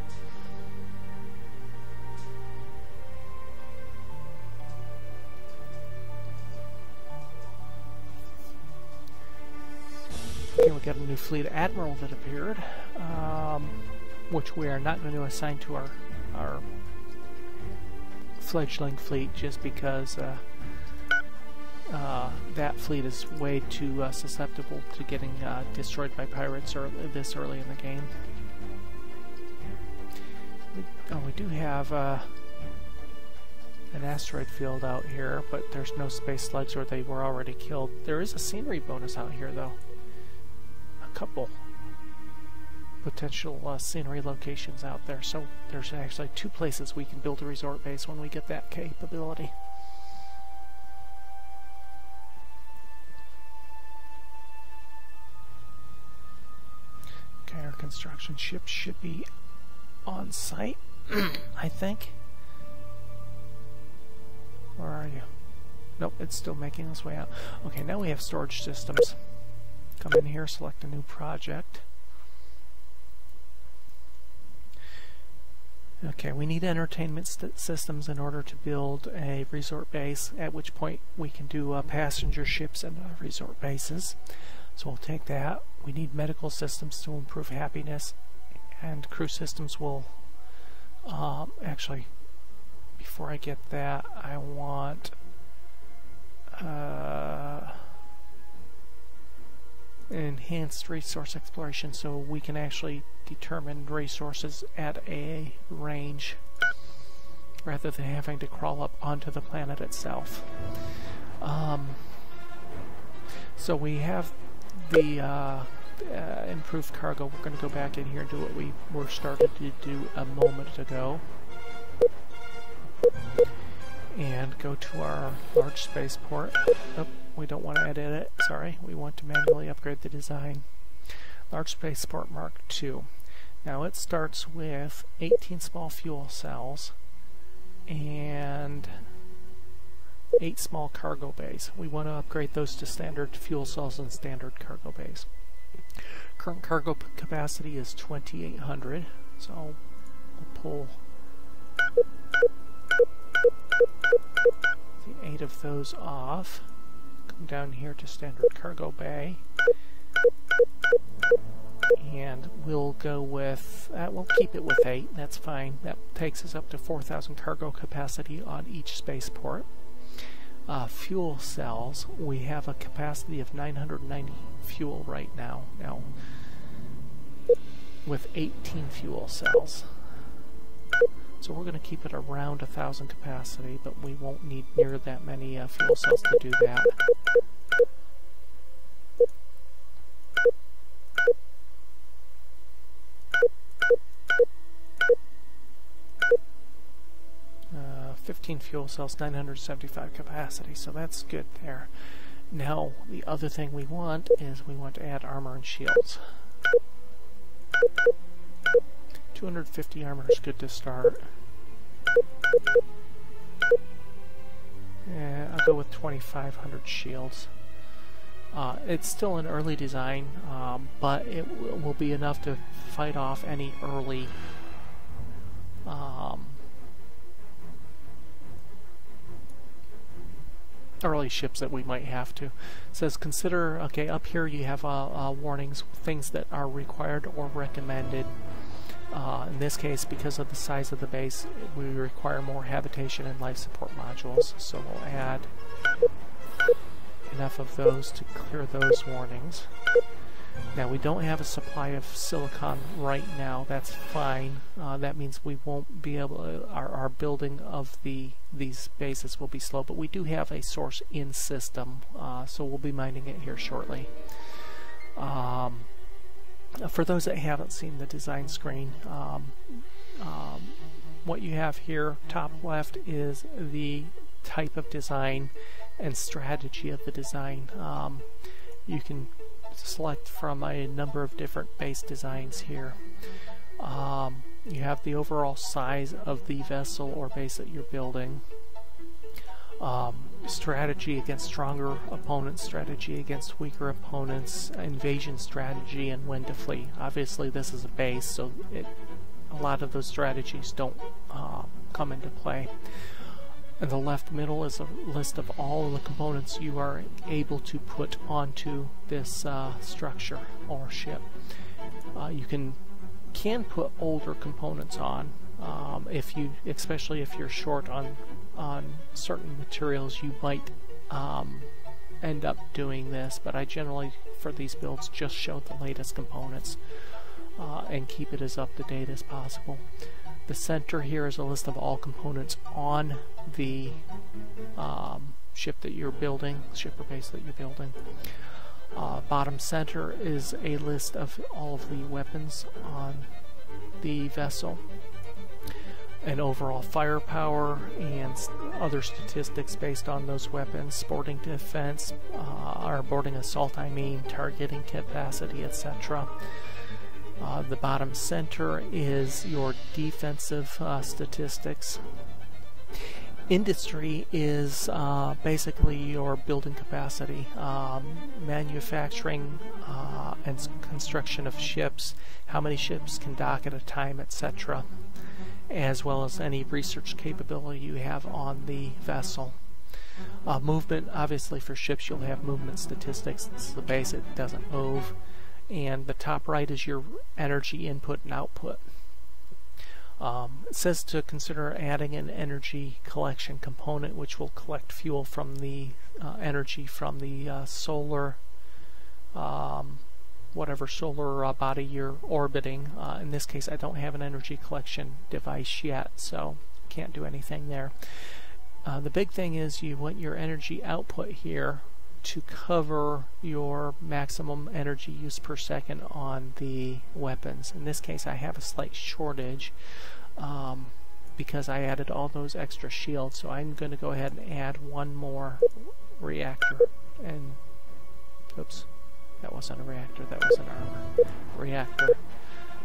Okay, we got a new fleet admiral that appeared, which we are not going to assign to our fledgling fleet just because that fleet is way too susceptible to getting destroyed by pirates this early in the game. We do have an asteroid field out here, but there's no space slugs or they were already killed. There is a scenery bonus out here though. A couple potential scenery locations out there, so there's actually 2 places we can build a resort base when we get that capability. Okay, our construction ship should be on site, I think. Where are you? Nope, it's still making its way out. Okay, now we have storage systems. Come in here, select a new project. Okay, we need entertainment systems in order to build a resort base, at which point we can do passenger ships and resort bases. So we'll take that. We need medical systems to improve happiness, and crew systems will actually, before I get that, I want enhanced resource exploration, so we can actually determine resources at a range rather than having to crawl up onto the planet itself. So we have the improved cargo. We're going to go back in here and do what we were started to do a moment ago. And go to our large spaceport. Oh, we don't want to edit it. Sorry, we want to manually upgrade the design. Large spaceport Mark II. Now it starts with 18 small fuel cells and 8 small cargo bays. We want to upgrade those to standard fuel cells and standard cargo bays. Current cargo capacity is 2,800, so we'll pull the 8 of those off. Come down here to standard cargo bay, and we'll go with, we'll keep it with 8, that's fine. That takes us up to 4,000 cargo capacity on each spaceport. Fuel cells, we have a capacity of 990 fuel right now. Now, with 18 fuel cells. So we're going to keep it around 1,000 capacity, but we won't need near that many fuel cells to do that. Uh, 15 fuel cells, 975 capacity, so that's good there. Now, the other thing we want is we want to add armor and shields. 250 armor is good to start. Yeah, I'll go with 2,500 shields. It's still an early design, but it will be enough to fight off any early ships that we might have to. It says consider, okay, up here you have warnings, things that are required or recommended. In this case, because of the size of the base, we require more habitation and life support modules, so we'll add enough of those to clear those warnings. Now, we don't have a supply of silicon right now. That's fine. That means we won't be able to, our building of these bases will be slow, but we do have a source in system, so we'll be mining it here shortly. For those that haven't seen the design screen, what you have here, top left, is the type of design and strategy of the design. You can select from a number of different base designs here. You have the overall size of the vessel or base that you're building. strategy against stronger opponents, strategy against weaker opponents, invasion strategy, and when to flee. Obviously this is a base, so a lot of those strategies don't come into play. In the left middle is a list of all of the components you are able to put onto this structure or ship. You can put older components on, especially if you're short on certain materials. You might end up doing this, but I generally, for these builds, just show the latest components and keep it as up to date as possible. The center here is a list of all components on the ship that you're building, ship or base that you're building. Bottom center is a list of all of the weapons on the vessel, and overall firepower and other statistics based on those weapons, boarding defense, or boarding assault, targeting capacity, etc. The bottom center is your defensive statistics. Industry is basically your building capacity, manufacturing and construction of ships, how many ships can dock at a time, etc., as well as any research capability you have on the vessel. Movement, obviously for ships you'll have movement statistics. This is the base, it doesn't move. And the top right is your energy input and output. It says to consider adding an energy collection component, which will collect fuel from the energy from the solar, whatever solar body you're orbiting. In this case, I don't have an energy collection device yet, so can't do anything there. The big thing is you want your energy output here to cover your maximum energy use per second on the weapons. In this case I have a slight shortage because I added all those extra shields, so I'm going to go ahead and add one more reactor. And oops, that wasn't a reactor, that was an armor reactor.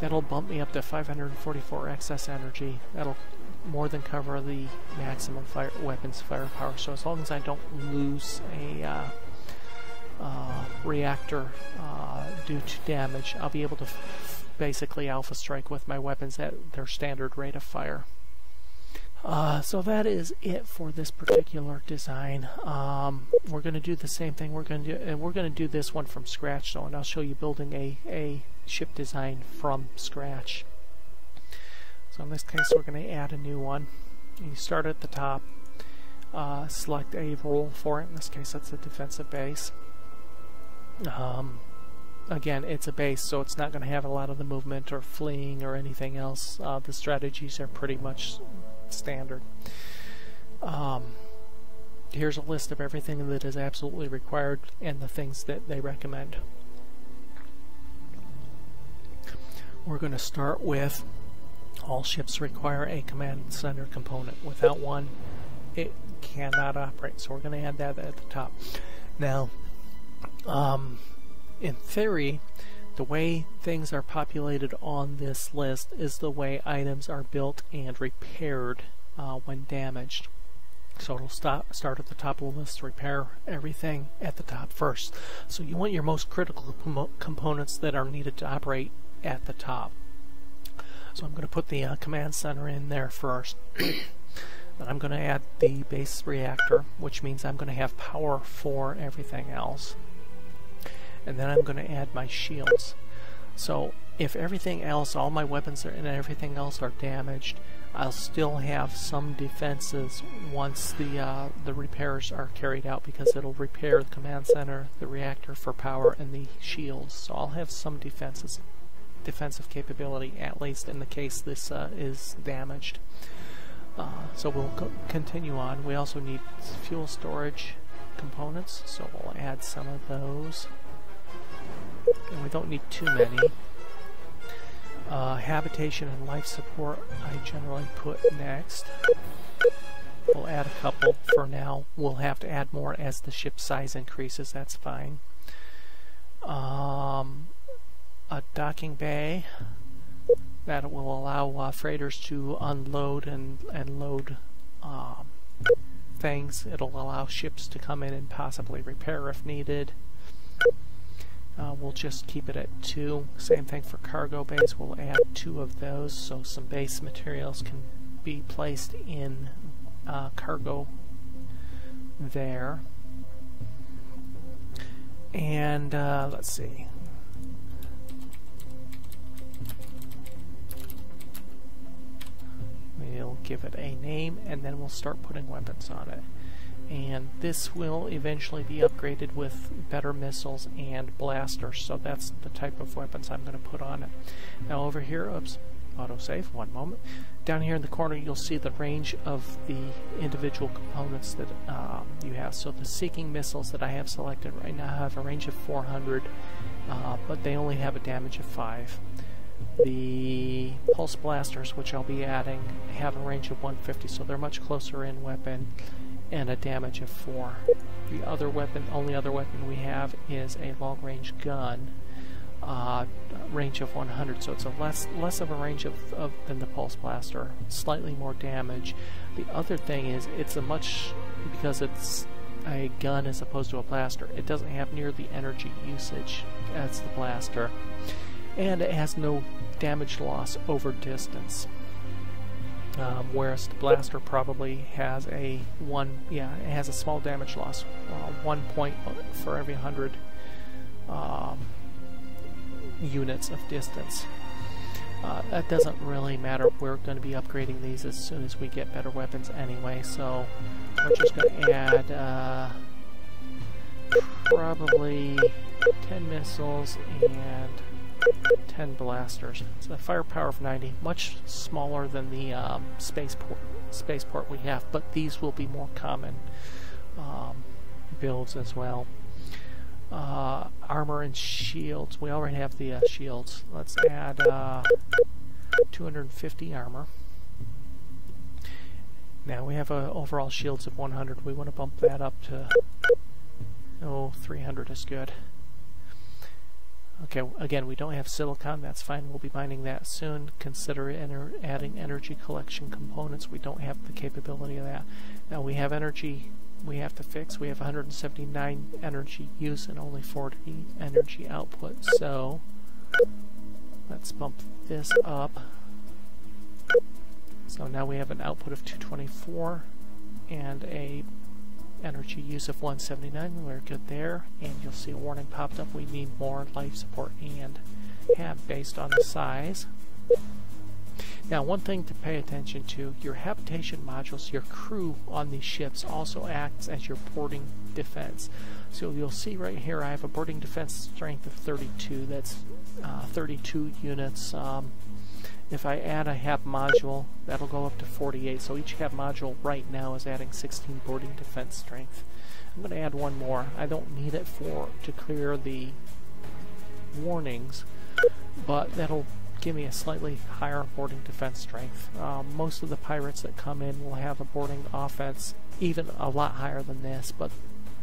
That'll bump me up to 544 excess energy. That'll more than cover the maximum weapons firepower, so as long as I don't lose a reactor due to damage, I'll be able to basically alpha strike with my weapons at their standard rate of fire. So that is it for this particular design. We're going to do the same thing. We're going to do this one from scratch, though, and I'll show you building a ship design from scratch. So in this case, we're going to add a new one. You start at the top, select a role for it. In this case, that's a defensive base. Again, it's a base, so it's not going to have a lot of the movement or fleeing or anything else. The strategies are pretty much standard. Here's a list of everything that is absolutely required and the things that they recommend. We're going to start with all ships require a command center component. Without one, it cannot operate, so we're going to add that at the top. Now, in theory, the way things are populated on this list is the way items are built and repaired when damaged. So it'll start at the top of the list, repair everything at the top first. So you want your most critical components that are needed to operate at the top. So I'm going to put the command center in there first. Then I'm going to add the base reactor, which means I'm going to have power for everything else. And then I'm going to add my shields. So if everything else, all my weapons and everything else are damaged, I'll still have some defenses once the repairs are carried out, because it'll repair the command center, the reactor for power, and the shields. So I'll have some defensive capability, at least in the case this is damaged. So we'll continue on. We also need fuel storage components, so we'll add some of those. And we don't need too many. Habitation and life support I generally put next. We'll add a couple for now. We'll have to add more as the ship size increases, that's fine. A docking bay that will allow freighters to unload and load things. It'll allow ships to come in and possibly repair if needed. We'll just keep it at 2. Same thing for cargo bays. We'll add 2 of those so some base materials can be placed in cargo there. And let's see. We'll give it a name and then we'll start putting weapons on it. And this will eventually be upgraded with better missiles and blasters, so that's the type of weapons I'm going to put on it. Now over here, oops, autosave, one moment. Down here in the corner you'll see the range of the individual components that you have. So the seeking missiles that I have selected right now have a range of 400, but they only have a damage of 5. The pulse blasters, which I'll be adding, have a range of 150, so they're much closer in weapon, and a damage of 4. The other weapon, only other weapon we have is a long-range gun, range of 100, so it's a less of a range than the pulse blaster, slightly more damage. The other thing is it's a much, because it's a gun as opposed to a blaster, it doesn't have near the energy usage as the blaster, and it has no damage loss over distance. Whereas the blaster probably has it has a small damage loss, 1 point for every 100 units of distance. That doesn't really matter. We're going to be upgrading these as soon as we get better weapons anyway, so we're just going to add probably 10 missiles and 10 blasters. So a firepower of 90, much smaller than the spaceport we have, but these will be more common builds as well. Armor and shields. We already have the shields. Let's add 250 armor. Now we have overall shields of 100. We want to bump that up to 300 is good. Okay, again, we don't have silicon, that's fine, we'll be mining that soon. Consider adding energy collection components. We don't have the capability of that. Now we have energy we have to fix. We have 179 energy use and only 40 energy output, so let's bump this up. So now we have an output of 224 and a energy use of 179. We're good there, and you'll see a warning popped up. We need more life support and have based on the size. Now, one thing to pay attention to, your habitation modules, your crew on these ships also acts as your boarding defense. So you'll see right here I have a boarding defense strength of 32. That's 32 units. If I add a HAB module, that'll go up to 48. So each HAB module right now is adding 16 boarding defense strength. I'm going to add one more. I don't need it to clear the warnings, but that'll give me a slightly higher boarding defense strength. Most of the pirates that come in will have a boarding offense even a lot higher than this, but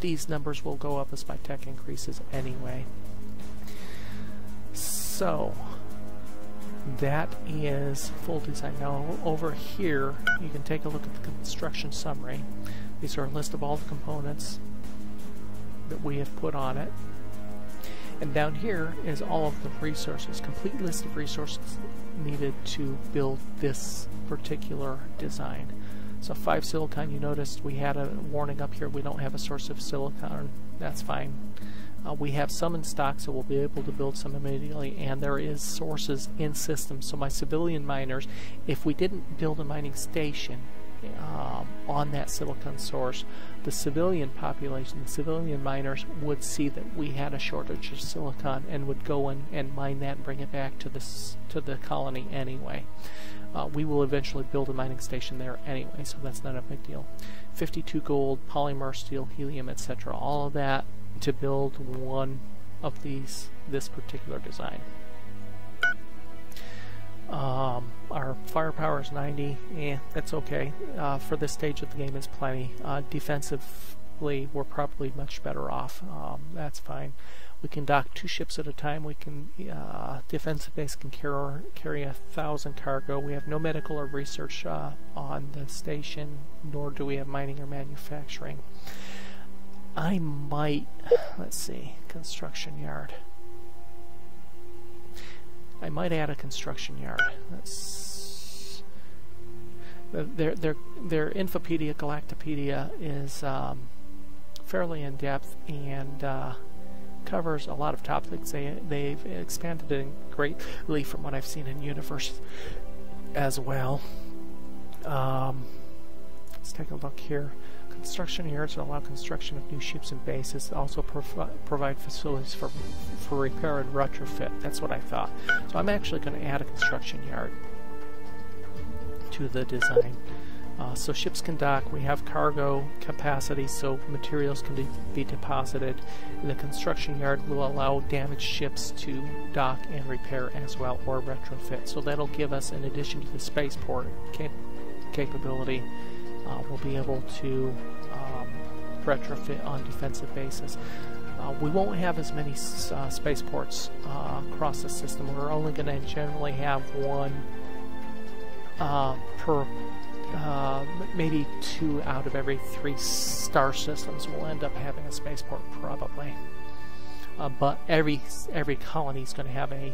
these numbers will go up as my tech increases anyway. So that is full design. Now over here you can take a look at the construction summary. These are a list of all the components that we have put on it. And down here is all of the resources, complete list of resources needed to build this particular design. So 5 silicon, you noticed we had a warning up here, we don't have a source of silicon, that's fine. We have some in stock, so we'll be able to build some immediately, and there is sources in systems. So my civilian miners, if we didn't build a mining station on that silicon source, the civilian population, the civilian miners would see that we had a shortage of silicon and would go in and mine that and bring it back to the colony anyway. We will eventually build a mining station there anyway, so that's not a big deal. 52 gold, polymer, steel, helium, etc. All of that to build one of this particular design. Our firepower is 90. That's okay. For this stage of the game, it's plenty. Defensively, we're probably much better off. That's fine. We can dock 2 ships at a time. We can defensive base can carry 1,000 cargo. We have no medical or research on the station, nor do we have mining or manufacturing. I might, let's see, construction yard. I might add a construction yard. Their Infopedia Galactopedia is fairly in depth and covers a lot of topics. They've expanded it greatly from what I've seen in Univers as well. Let's take a look here. Construction yards allow construction of new ships and bases. Also provide facilities for repair and retrofit. That's what I thought. So I'm actually going to add a construction yard to the design. So ships can dock. We have cargo capacity, so materials can be deposited. The construction yard will allow damaged ships to dock and repair as well, or retrofit. So that'll give us, in addition to the spaceport capability, we'll be able to retrofit on defensive bases. We won't have as many spaceports across the system. We're only going to generally have one per maybe 2 out of every 3 star systems will end up having a spaceport, probably. But every colony is going to have a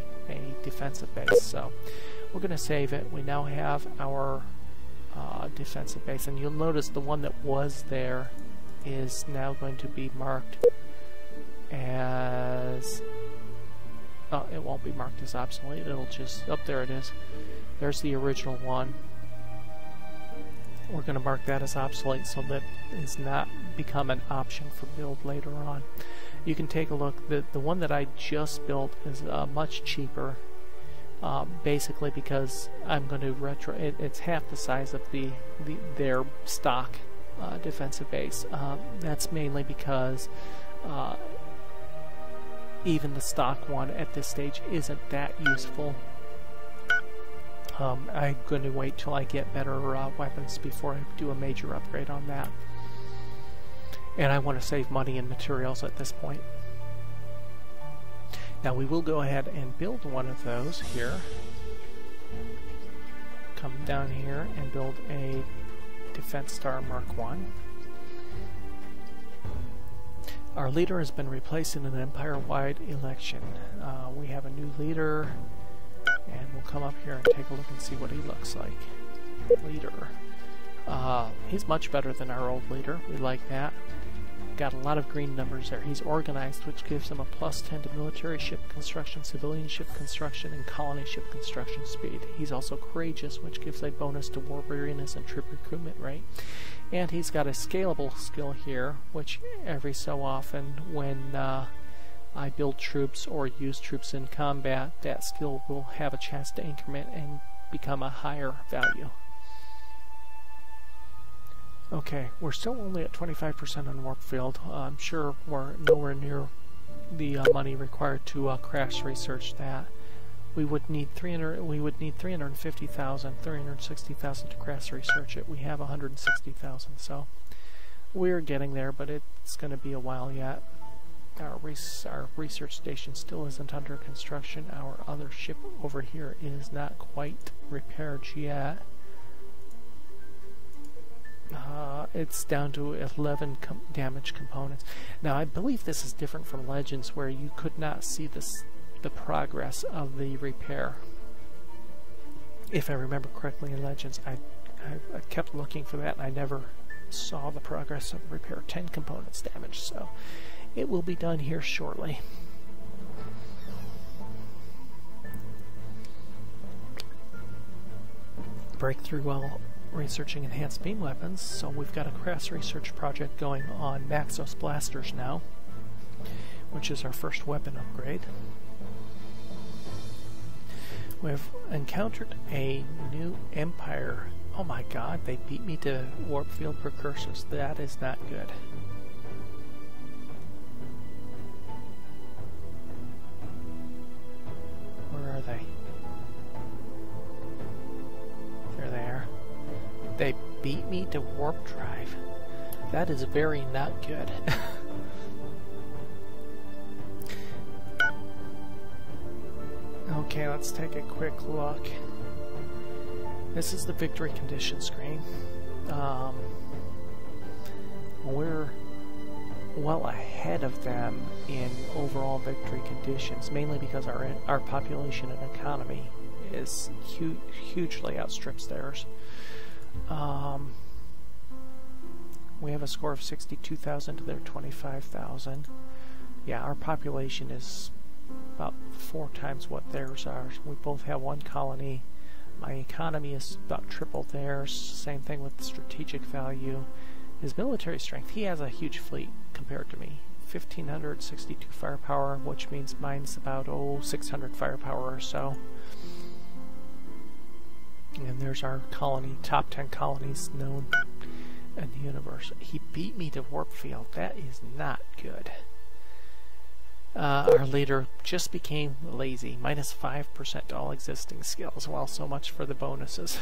defensive base. So we're going to save it. We now have our defensive base, and you'll notice the one that was there is now going to be marked as it won't be marked as obsolete. It'll just, up there it is. There's the original one. We're going to mark that as obsolete so that it's not become an option for build later on. You can take a look. The one that I just built is much cheaper. Basically because I'm going to it's half the size of their stock defensive base. That's mainly because even the stock one at this stage isn't that useful. I'm going to wait till I get better weapons before I do a major upgrade on that. And I want to save money in materials at this point. Now we will go ahead and build one of those here. Come down here and build a Defense Star Mark 1. Our leader has been replaced in an empire-wide election. We have a new leader, and we'll come up here and take a look and see what he looks like. Leader. He's much better than our old leader. We like that. Got a lot of green numbers there. He's organized, which gives him a +10 to military ship construction, civilian ship construction, and colony ship construction speed. He's also courageous, which gives a bonus to war weariness and troop recruitment rate. And he's got a scalable skill here, which every so often when I build troops or use troops in combat, that skill will have a chance to increment and become a higher value. Okay, we're still only at 25% on warp field. I'm sure we're nowhere near the money required to crash research that. We would need 350,000, 360,000 to crash research it. We have 160,000, so we're getting there, but it's going to be a while yet. Our research station still isn't under construction. Our other ship over here is not quite repaired yet. It's down to 11 damaged components. Now, I believe this is different from Legends, where you could not see the progress of the repair. If I remember correctly in Legends, I kept looking for that, and I never saw the progress of the repair. 10 components damaged, so it will be done here shortly. Breakthrough while researching enhanced beam weapons, so we've got a crash research project going on Maxos blasters now, which is our first weapon upgrade. We've encountered a new empire. Oh my god, they beat me to warp field precursors. That is not good. Where are they? There they are. They beat me to warp drive. That is very not good. Okay, let's take a quick look. This is the victory condition screen. We're well ahead of them in overall victory conditions, mainly because our population and economy is hugely outstrips theirs. We have a score of 62,000 to their 25,000. Yeah, our population is about 4 times what theirs are. We both have 1 colony. My economy is about triple theirs. Same thing with the strategic value. His military strength, he has a huge fleet compared to me. 1,562 firepower, which means mine's about 600 firepower or so. And there's our colony, top 10 colonies known in the universe. He beat me to warp field. That is not good. Our leader just became lazy. -5% to all existing skills. Well, so much for the bonuses.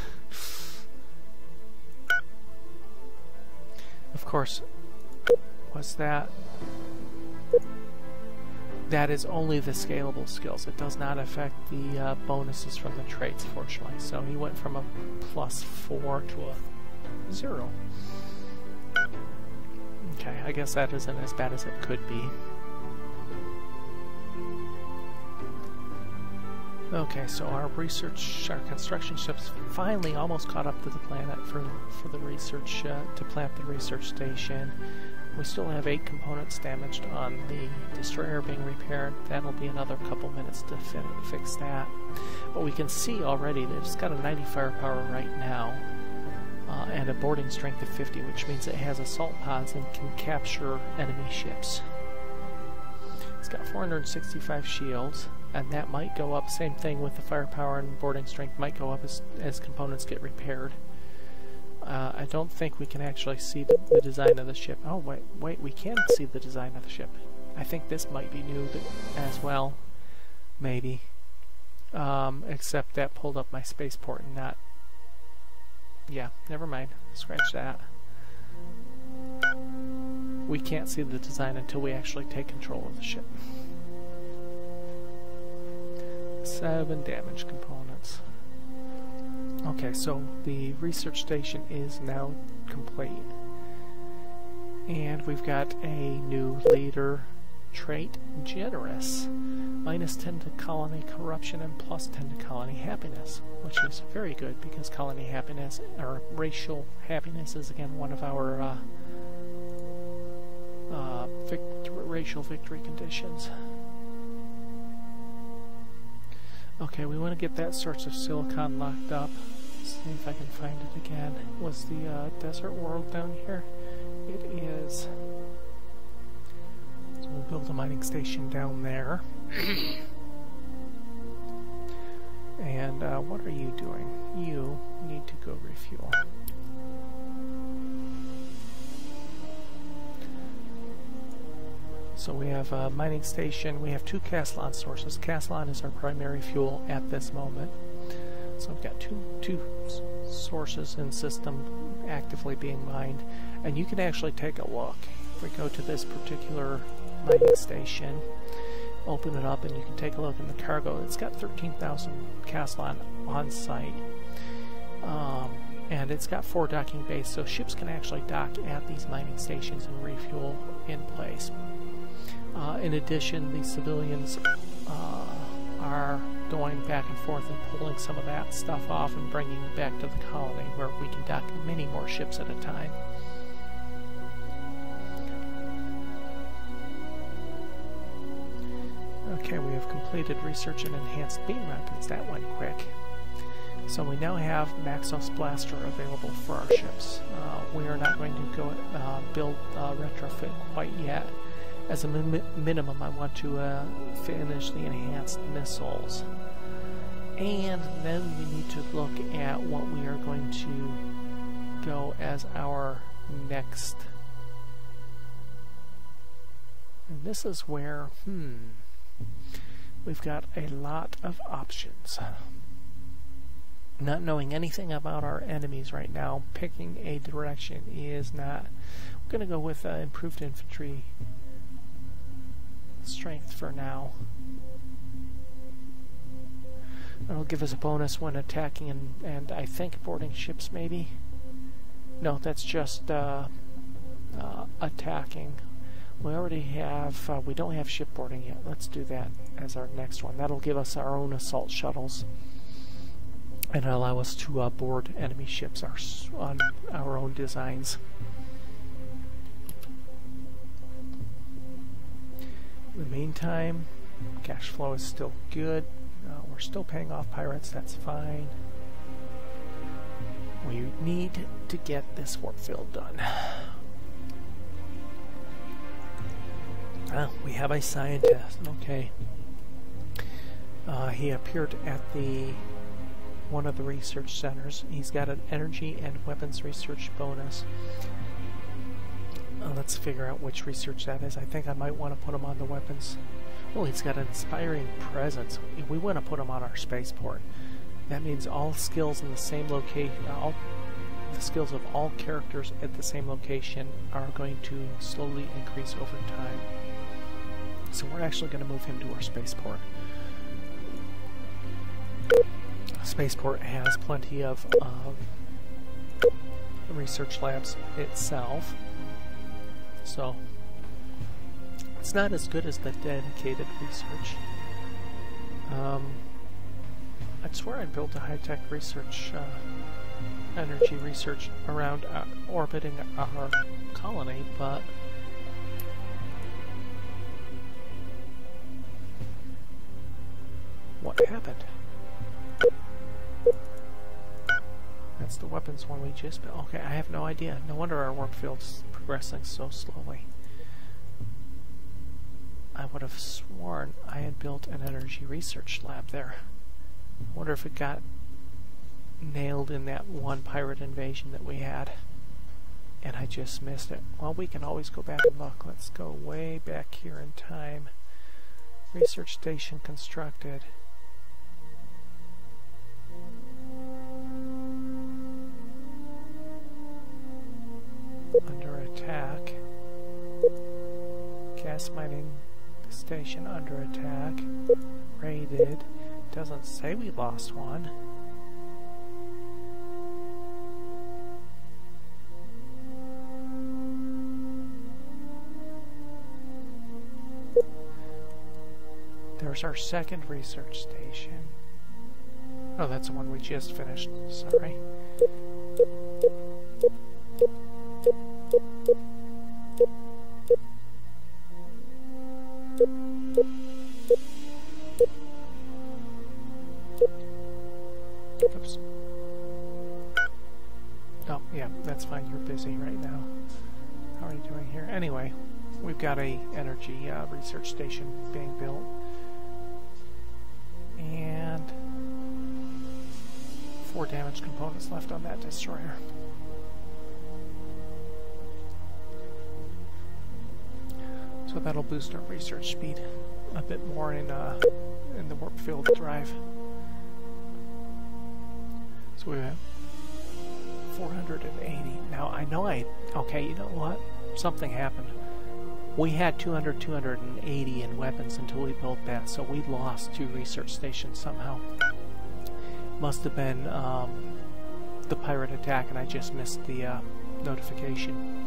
Of course, that is only the scalable skills. It does not affect the bonuses from the traits, fortunately. So he went from a +4 to a 0. Okay, I guess that isn't as bad as it could be. Okay, so our construction ships finally almost caught up to the planet for the research, to plant the research station. We still have 8 components damaged on the destroyer being repaired. That'll be another couple minutes to fix that. But we can see already that it's got a 90 firepower right now, and a boarding strength of 50, which means it has assault pods and can capture enemy ships. It's got 465 shields. And that might go up, same thing with the firepower and boarding strength, might go up as components get repaired. I don't think we can actually see the design of the ship. Oh, wait, we can see the design of the ship. I think this might be new as well. Maybe. Except that pulled up my spaceport and not... Yeah, never mind. Scratch that. We can't see the design until we actually take control of the ship. 7 damage components. Okay, so the research station is now complete. And we've got a new leader trait, generous. -10 to colony corruption and +10 to colony happiness, which is very good because colony happiness, or racial happiness, is again one of our racial victory conditions. Okay, we want to get that source of silicon locked up. Let's see if I can find it again. Was the desert world down here? It is. So we'll build a mining station down there. And what are you doing? You need to go refuel. So we have a mining station, we have 2 Caslon sources. Caslon is our primary fuel at this moment. So we've got two sources in system actively being mined. And you can actually take a look. If we go to this particular mining station, open it up and you can take a look in the cargo. It's got 13,000 Caslon on site. And it's got 4 docking bays, so ships can actually dock at these mining stations and refuel in place. In addition, the civilians are going back and forth and pulling some of that stuff off and bringing it back to the colony, where we can dock many more ships at a time. Okay, we have completed research and enhanced beam weapons. That went quick. So we now have Maxos Blaster available for our ships. We are not going to go build retrofit quite yet. As a minimum, I want to finish the enhanced missiles. And then we need to look at what we are going to go as our next. And this is where, we've got a lot of options. Not knowing anything about our enemies right now, picking a direction is not... We're going to go with improved infantry strength for now. It'll give us a bonus when attacking and I think boarding ships maybe. No, that's just attacking. We already have, we don't have shipboarding yet. Let's do that as our next one. That'll give us our own assault shuttles and allow us to board enemy ships on our own designs. In the meantime, cash flow is still good. We're still paying off pirates, that's fine. We need to get this warp field done. We have a scientist, okay. He appeared at one of the research centers. He's got an energy and weapons research bonus. Let's figure out which research that is. I think I might want to put him on the weapons. Well, he's got an inspiring presence. We want to put him on our spaceport. That means all skills in the same location, all the skills of all characters at the same location are going to slowly increase over time. So we're actually going to move him to our spaceport. Spaceport has plenty of research labs itself, so it's not as good as the dedicated research. I'd swear I built a high-tech research, energy research around orbiting our colony, but what happened? That's the weapons one we just built. Okay, I have no idea. No wonder our warp field's progressing so slowly. I would have sworn I had built an energy research lab there. I wonder if it got nailed in that one pirate invasion that we had and I just missed it. Well, we can always go back and look. Let's go way back here in time. Research station constructed. Under attack. Gas mining station under attack. Raided. Doesn't say we lost one. There's our second research station. Oh, that's the one we just finished. Sorry. Oops. Oh, yeah, that's fine. You're busy right now. How are you doing here? Anyway, we've got a energy research station being built. And 4 damage components left on that destroyer. So that'll boost our research speed a bit more in the warp field drive. So we have 480. Now I know okay, you know what? Something happened. We had 280 in weapons until we built that, so we lost 2 research stations somehow. Must have been the pirate attack and I just missed the notification.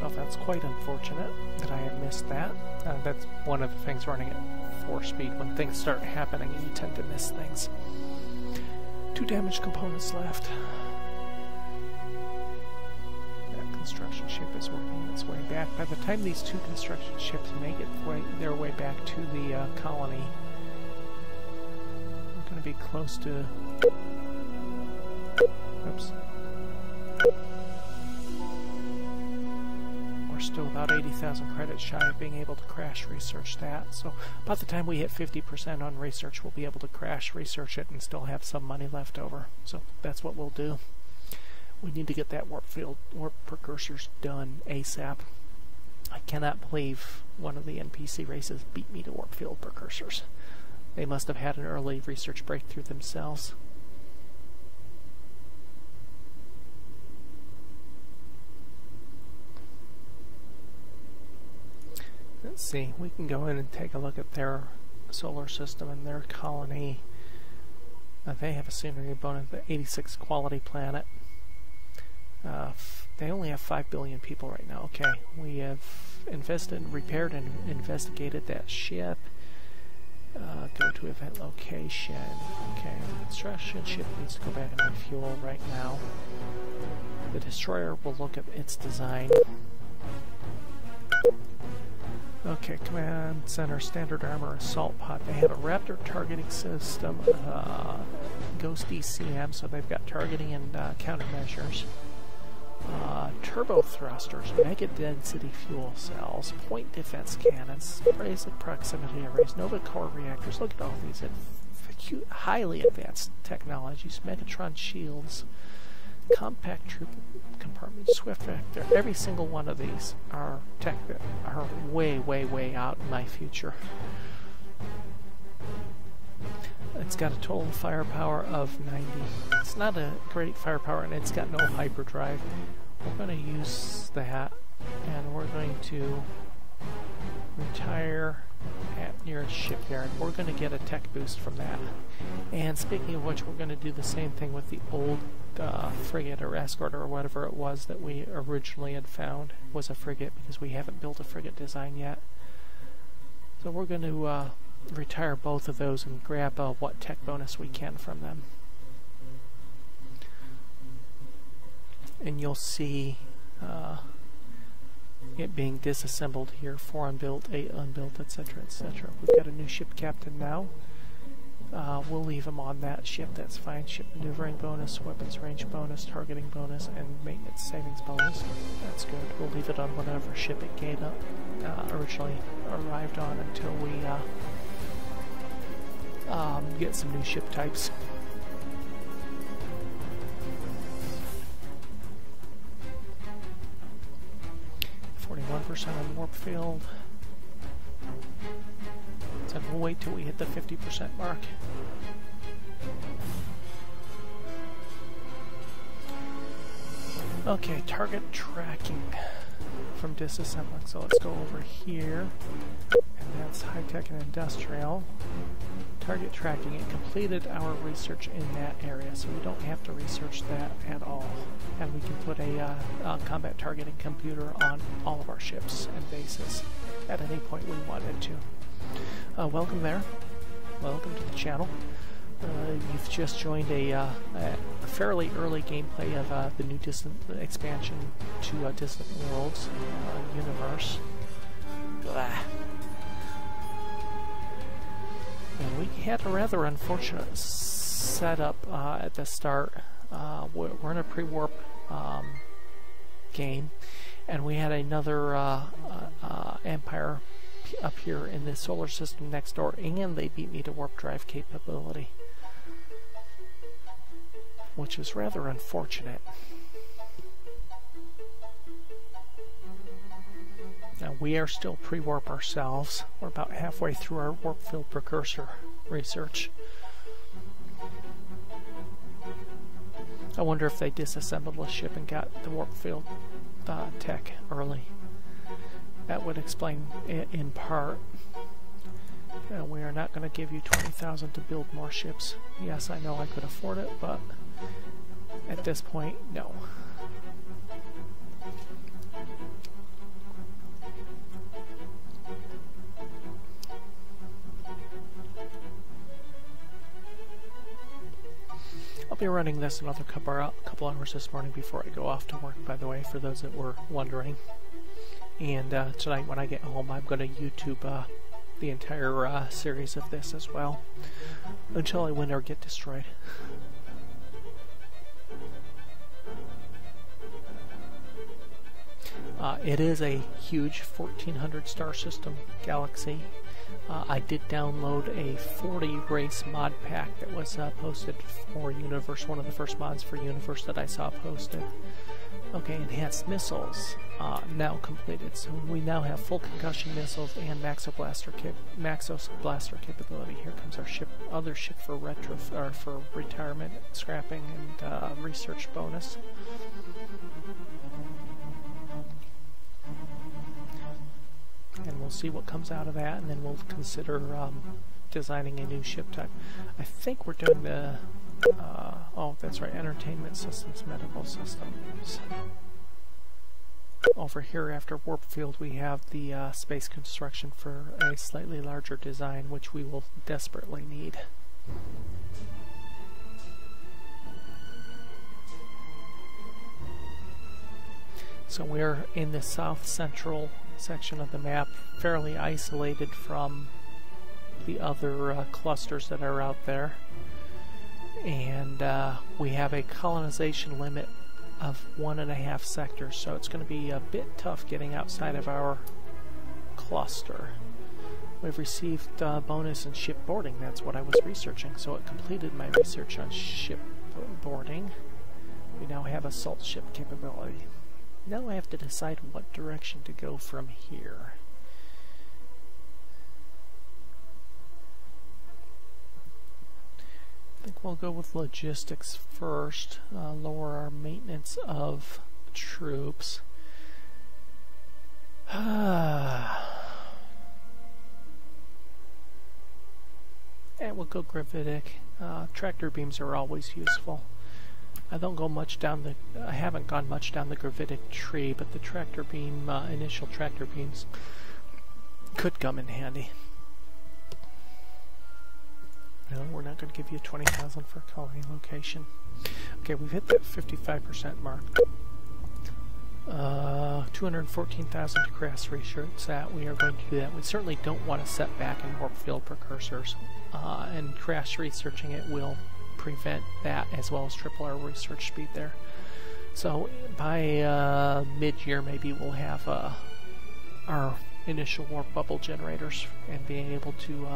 Well, that's quite unfortunate that I have missed that. That's one of the things running at 4 speed. When things start happening, you tend to miss things. 2 damage components left. That construction ship is working its way back. By the time these 2 construction ships make their way back to the colony, we're going to be close to... Oops. We're still about 80,000 credits shy of being able to crash research that. So about the time we hit 50% on research, we'll be able to crash research it and still have some money left over. So that's what we'll do. We need to get that warp precursors done ASAP. I cannot believe one of the NPC races beat me to warp field precursors. They must have had an early research breakthrough themselves. let's see, we can go in and take a look at their solar system and their colony. They have a scenery bonus, the 86 quality planet. They only have 5 billion people right now. Okay, we have invested, repaired, and investigated that ship. Go to event location. Okay, the construction ship needs to go back and refuel right now. The destroyer will look at its design. Okay, command center, standard armor, assault pod. They have a Raptor targeting system, Ghost ECM, so they've got targeting and countermeasures. Turbo thrusters, mega density fuel cells, point defense cannons, abrasive proximity arrays, Nova core reactors. Look at all these highly advanced technologies. Megatron shields, compact troop compartment, swift reactor. Every single one of these are tech that are way, way, way out in my future. It's got a total firepower of 90. It's not a great firepower, and it's got no hyperdrive. We're going to use that, and we're going to retire at nearest shipyard. We're going to get a tech boost from that. And speaking of which, we're going to do the same thing with the old frigate or escort or whatever it was that we originally had found was a frigate, because we haven't built a frigate design yet. So we're going to retire both of those and grab what tech bonus we can from them. And you'll see it being disassembled here, 4 unbuilt, 8 unbuilt, etc., etc. We've got a new ship captain now. We'll leave him on that ship, that's fine. Ship maneuvering bonus, weapons range bonus, targeting bonus, and maintenance savings bonus. That's good. We'll leave it on whatever ship it gate up, originally arrived on until we get some new ship types. On warp field. So we'll wait till we hit the 50% mark. Okay, target tracking from disassembling. So let's go over here, and that's high-tech and industrial. Target tracking. It completed our research in that area, so we don't have to research that at all. And we can put a combat targeting computer on all of our ships and bases at any point we wanted to. Welcome there. Welcome to the channel. You've just joined a fairly early gameplay of the new expansion to Distant Worlds, Univers. Blah. And we had a rather unfortunate setup at the start. We're in a pre-warp game, and we had another Empire up here in the solar system next door, and they beat me to warp drive capability, which is rather unfortunate. Now, we are still pre-warp ourselves. We're about halfway through our warp field precursor research. I wonder if they disassembled the ship and got the warp field tech early. That would explain it in part. We are not going to give you 20,000 to build more ships. Yes, I know I could afford it, but at this point, no. I'll be running this another couple hours this morning before I go off to work, by the way, for those that were wondering. And tonight when I get home, I'm going to YouTube the entire series of this as well, until I win or get destroyed. It is a huge 1,400 star system galaxy. I did download a 40 race mod pack that was posted for Univers, one of the first mods for Univers that I saw posted. Okay, enhanced missiles now completed. So we now have full concussion missiles and Maxo Blaster capability. Here comes our ship, other ship for for retirement, scrapping, and research bonus. And we'll see what comes out of that, and then we'll consider designing a new ship type. I think we're doing the oh, that's right, entertainment systems, medical systems. Over here after warp field we have the space construction for a slightly larger design, which we will desperately need. So we're in the south central section of the map, fairly isolated from the other clusters that are out there. And we have a colonization limit of 1.5 sectors, so it's going to be a bit tough getting outside of our cluster. We've received bonus in ship boarding. That's what I was researching, so it completed my research on ship boarding. We now have assault ship capability. Now I have to decide what direction to go from here. I think we'll go with logistics first, lower our maintenance of troops. And we'll go gravitic. Tractor beams are always useful. I don't go much down the. I haven't gone much down the gravitic tree, but the tractor beam, initial tractor beams, could come in handy. No, we're not going to give you 20,000 for colony location. Okay, we've hit that 55% mark. 214,000 to crash research that. We are going to do that. We certainly don't want to set back in warp field precursors, and crash researching it will prevent that, as well as triple our research speed there. So by mid-year maybe we'll have our initial warp bubble generators and being able to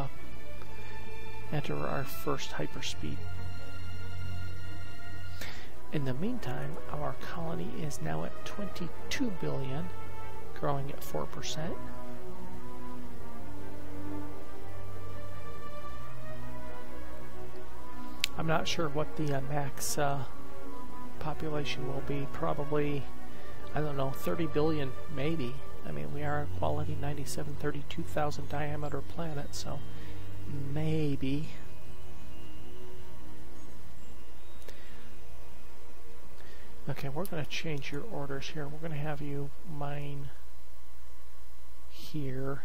enter our first hyperspeed. In the meantime, our colony is now at 22 billion, growing at 4%. I'm not sure what the max population will be. Probably, I don't know, 30 billion maybe. I mean, we are a quality 97, 32,000 diameter planet, so maybe. Okay, we're going to change your orders here. We're going to have you mine here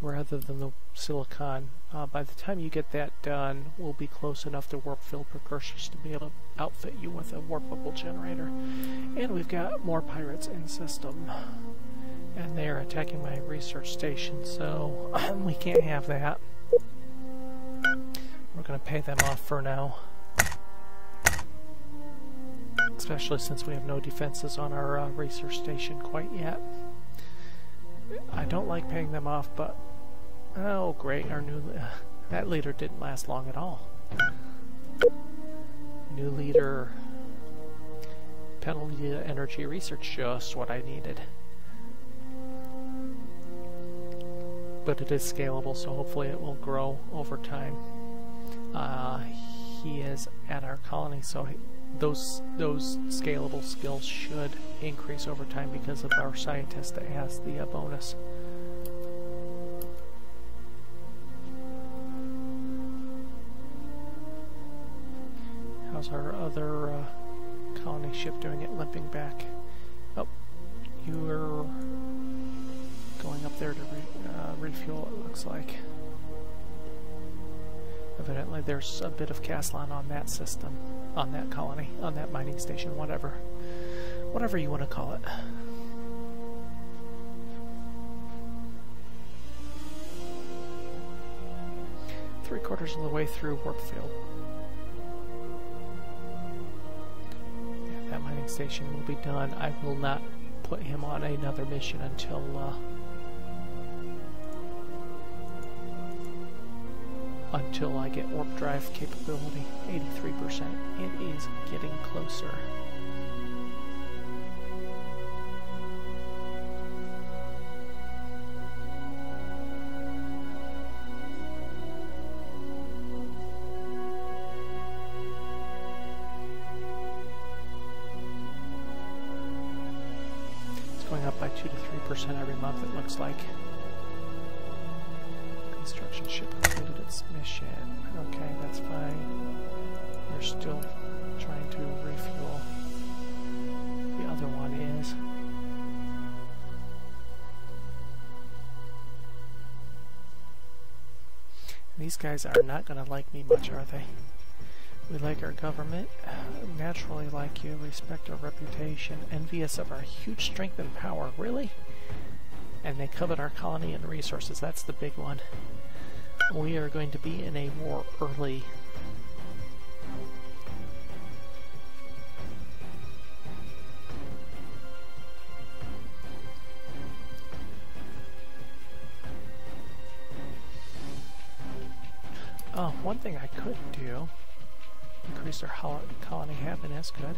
rather than the silicon. By the time you get that done, we'll be close enough to warp field precursors to be able to outfit you with a warp bubble generator. And we've got more pirates in system. And they are attacking my research station, so we can't have that. We're going to pay them off for now. Especially since we have no defenses on our research station quite yet. I don't like paying them off, but oh great, our new that leader didn't last long at all. New leader penalty to energy research, just what I needed. But it is scalable, so hopefully it will grow over time. He is at our colony, so those scalable skills should increase over time because of our scientist that has the bonus. How's our other colony ship doing it, limping back? Oh, you're going up there to refuel, it looks like. Evidently there's a bit of Caslan on that system, on that colony, on that mining station, whatever you want to call it. Three-quarters of the way through warp field. Yeah, that mining station will be done. I will not put him on another mission until I get warp drive capability. 83%. It is getting closer. It's going up by 2 to 3%. 1% every month, it looks like. Construction ship completed its mission. Okay, that's fine. You're still trying to refuel. The other one is. These guys are not going to like me much, are they? We like our government, naturally like you, respect our reputation, envious of our huge strength and power. Really? And they covet our colony and resources. That's the big one. We are going to be in a war early. Oh, one thing I could do, increase our colony happiness, good.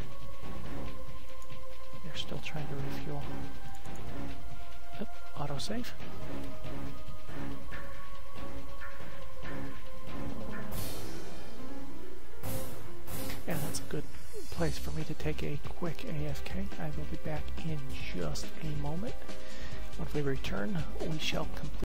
They're still trying to refuel. Oh, autosave. And that's a good place for me to take a quick AFK. I will be back in just a moment. When we return, we shall complete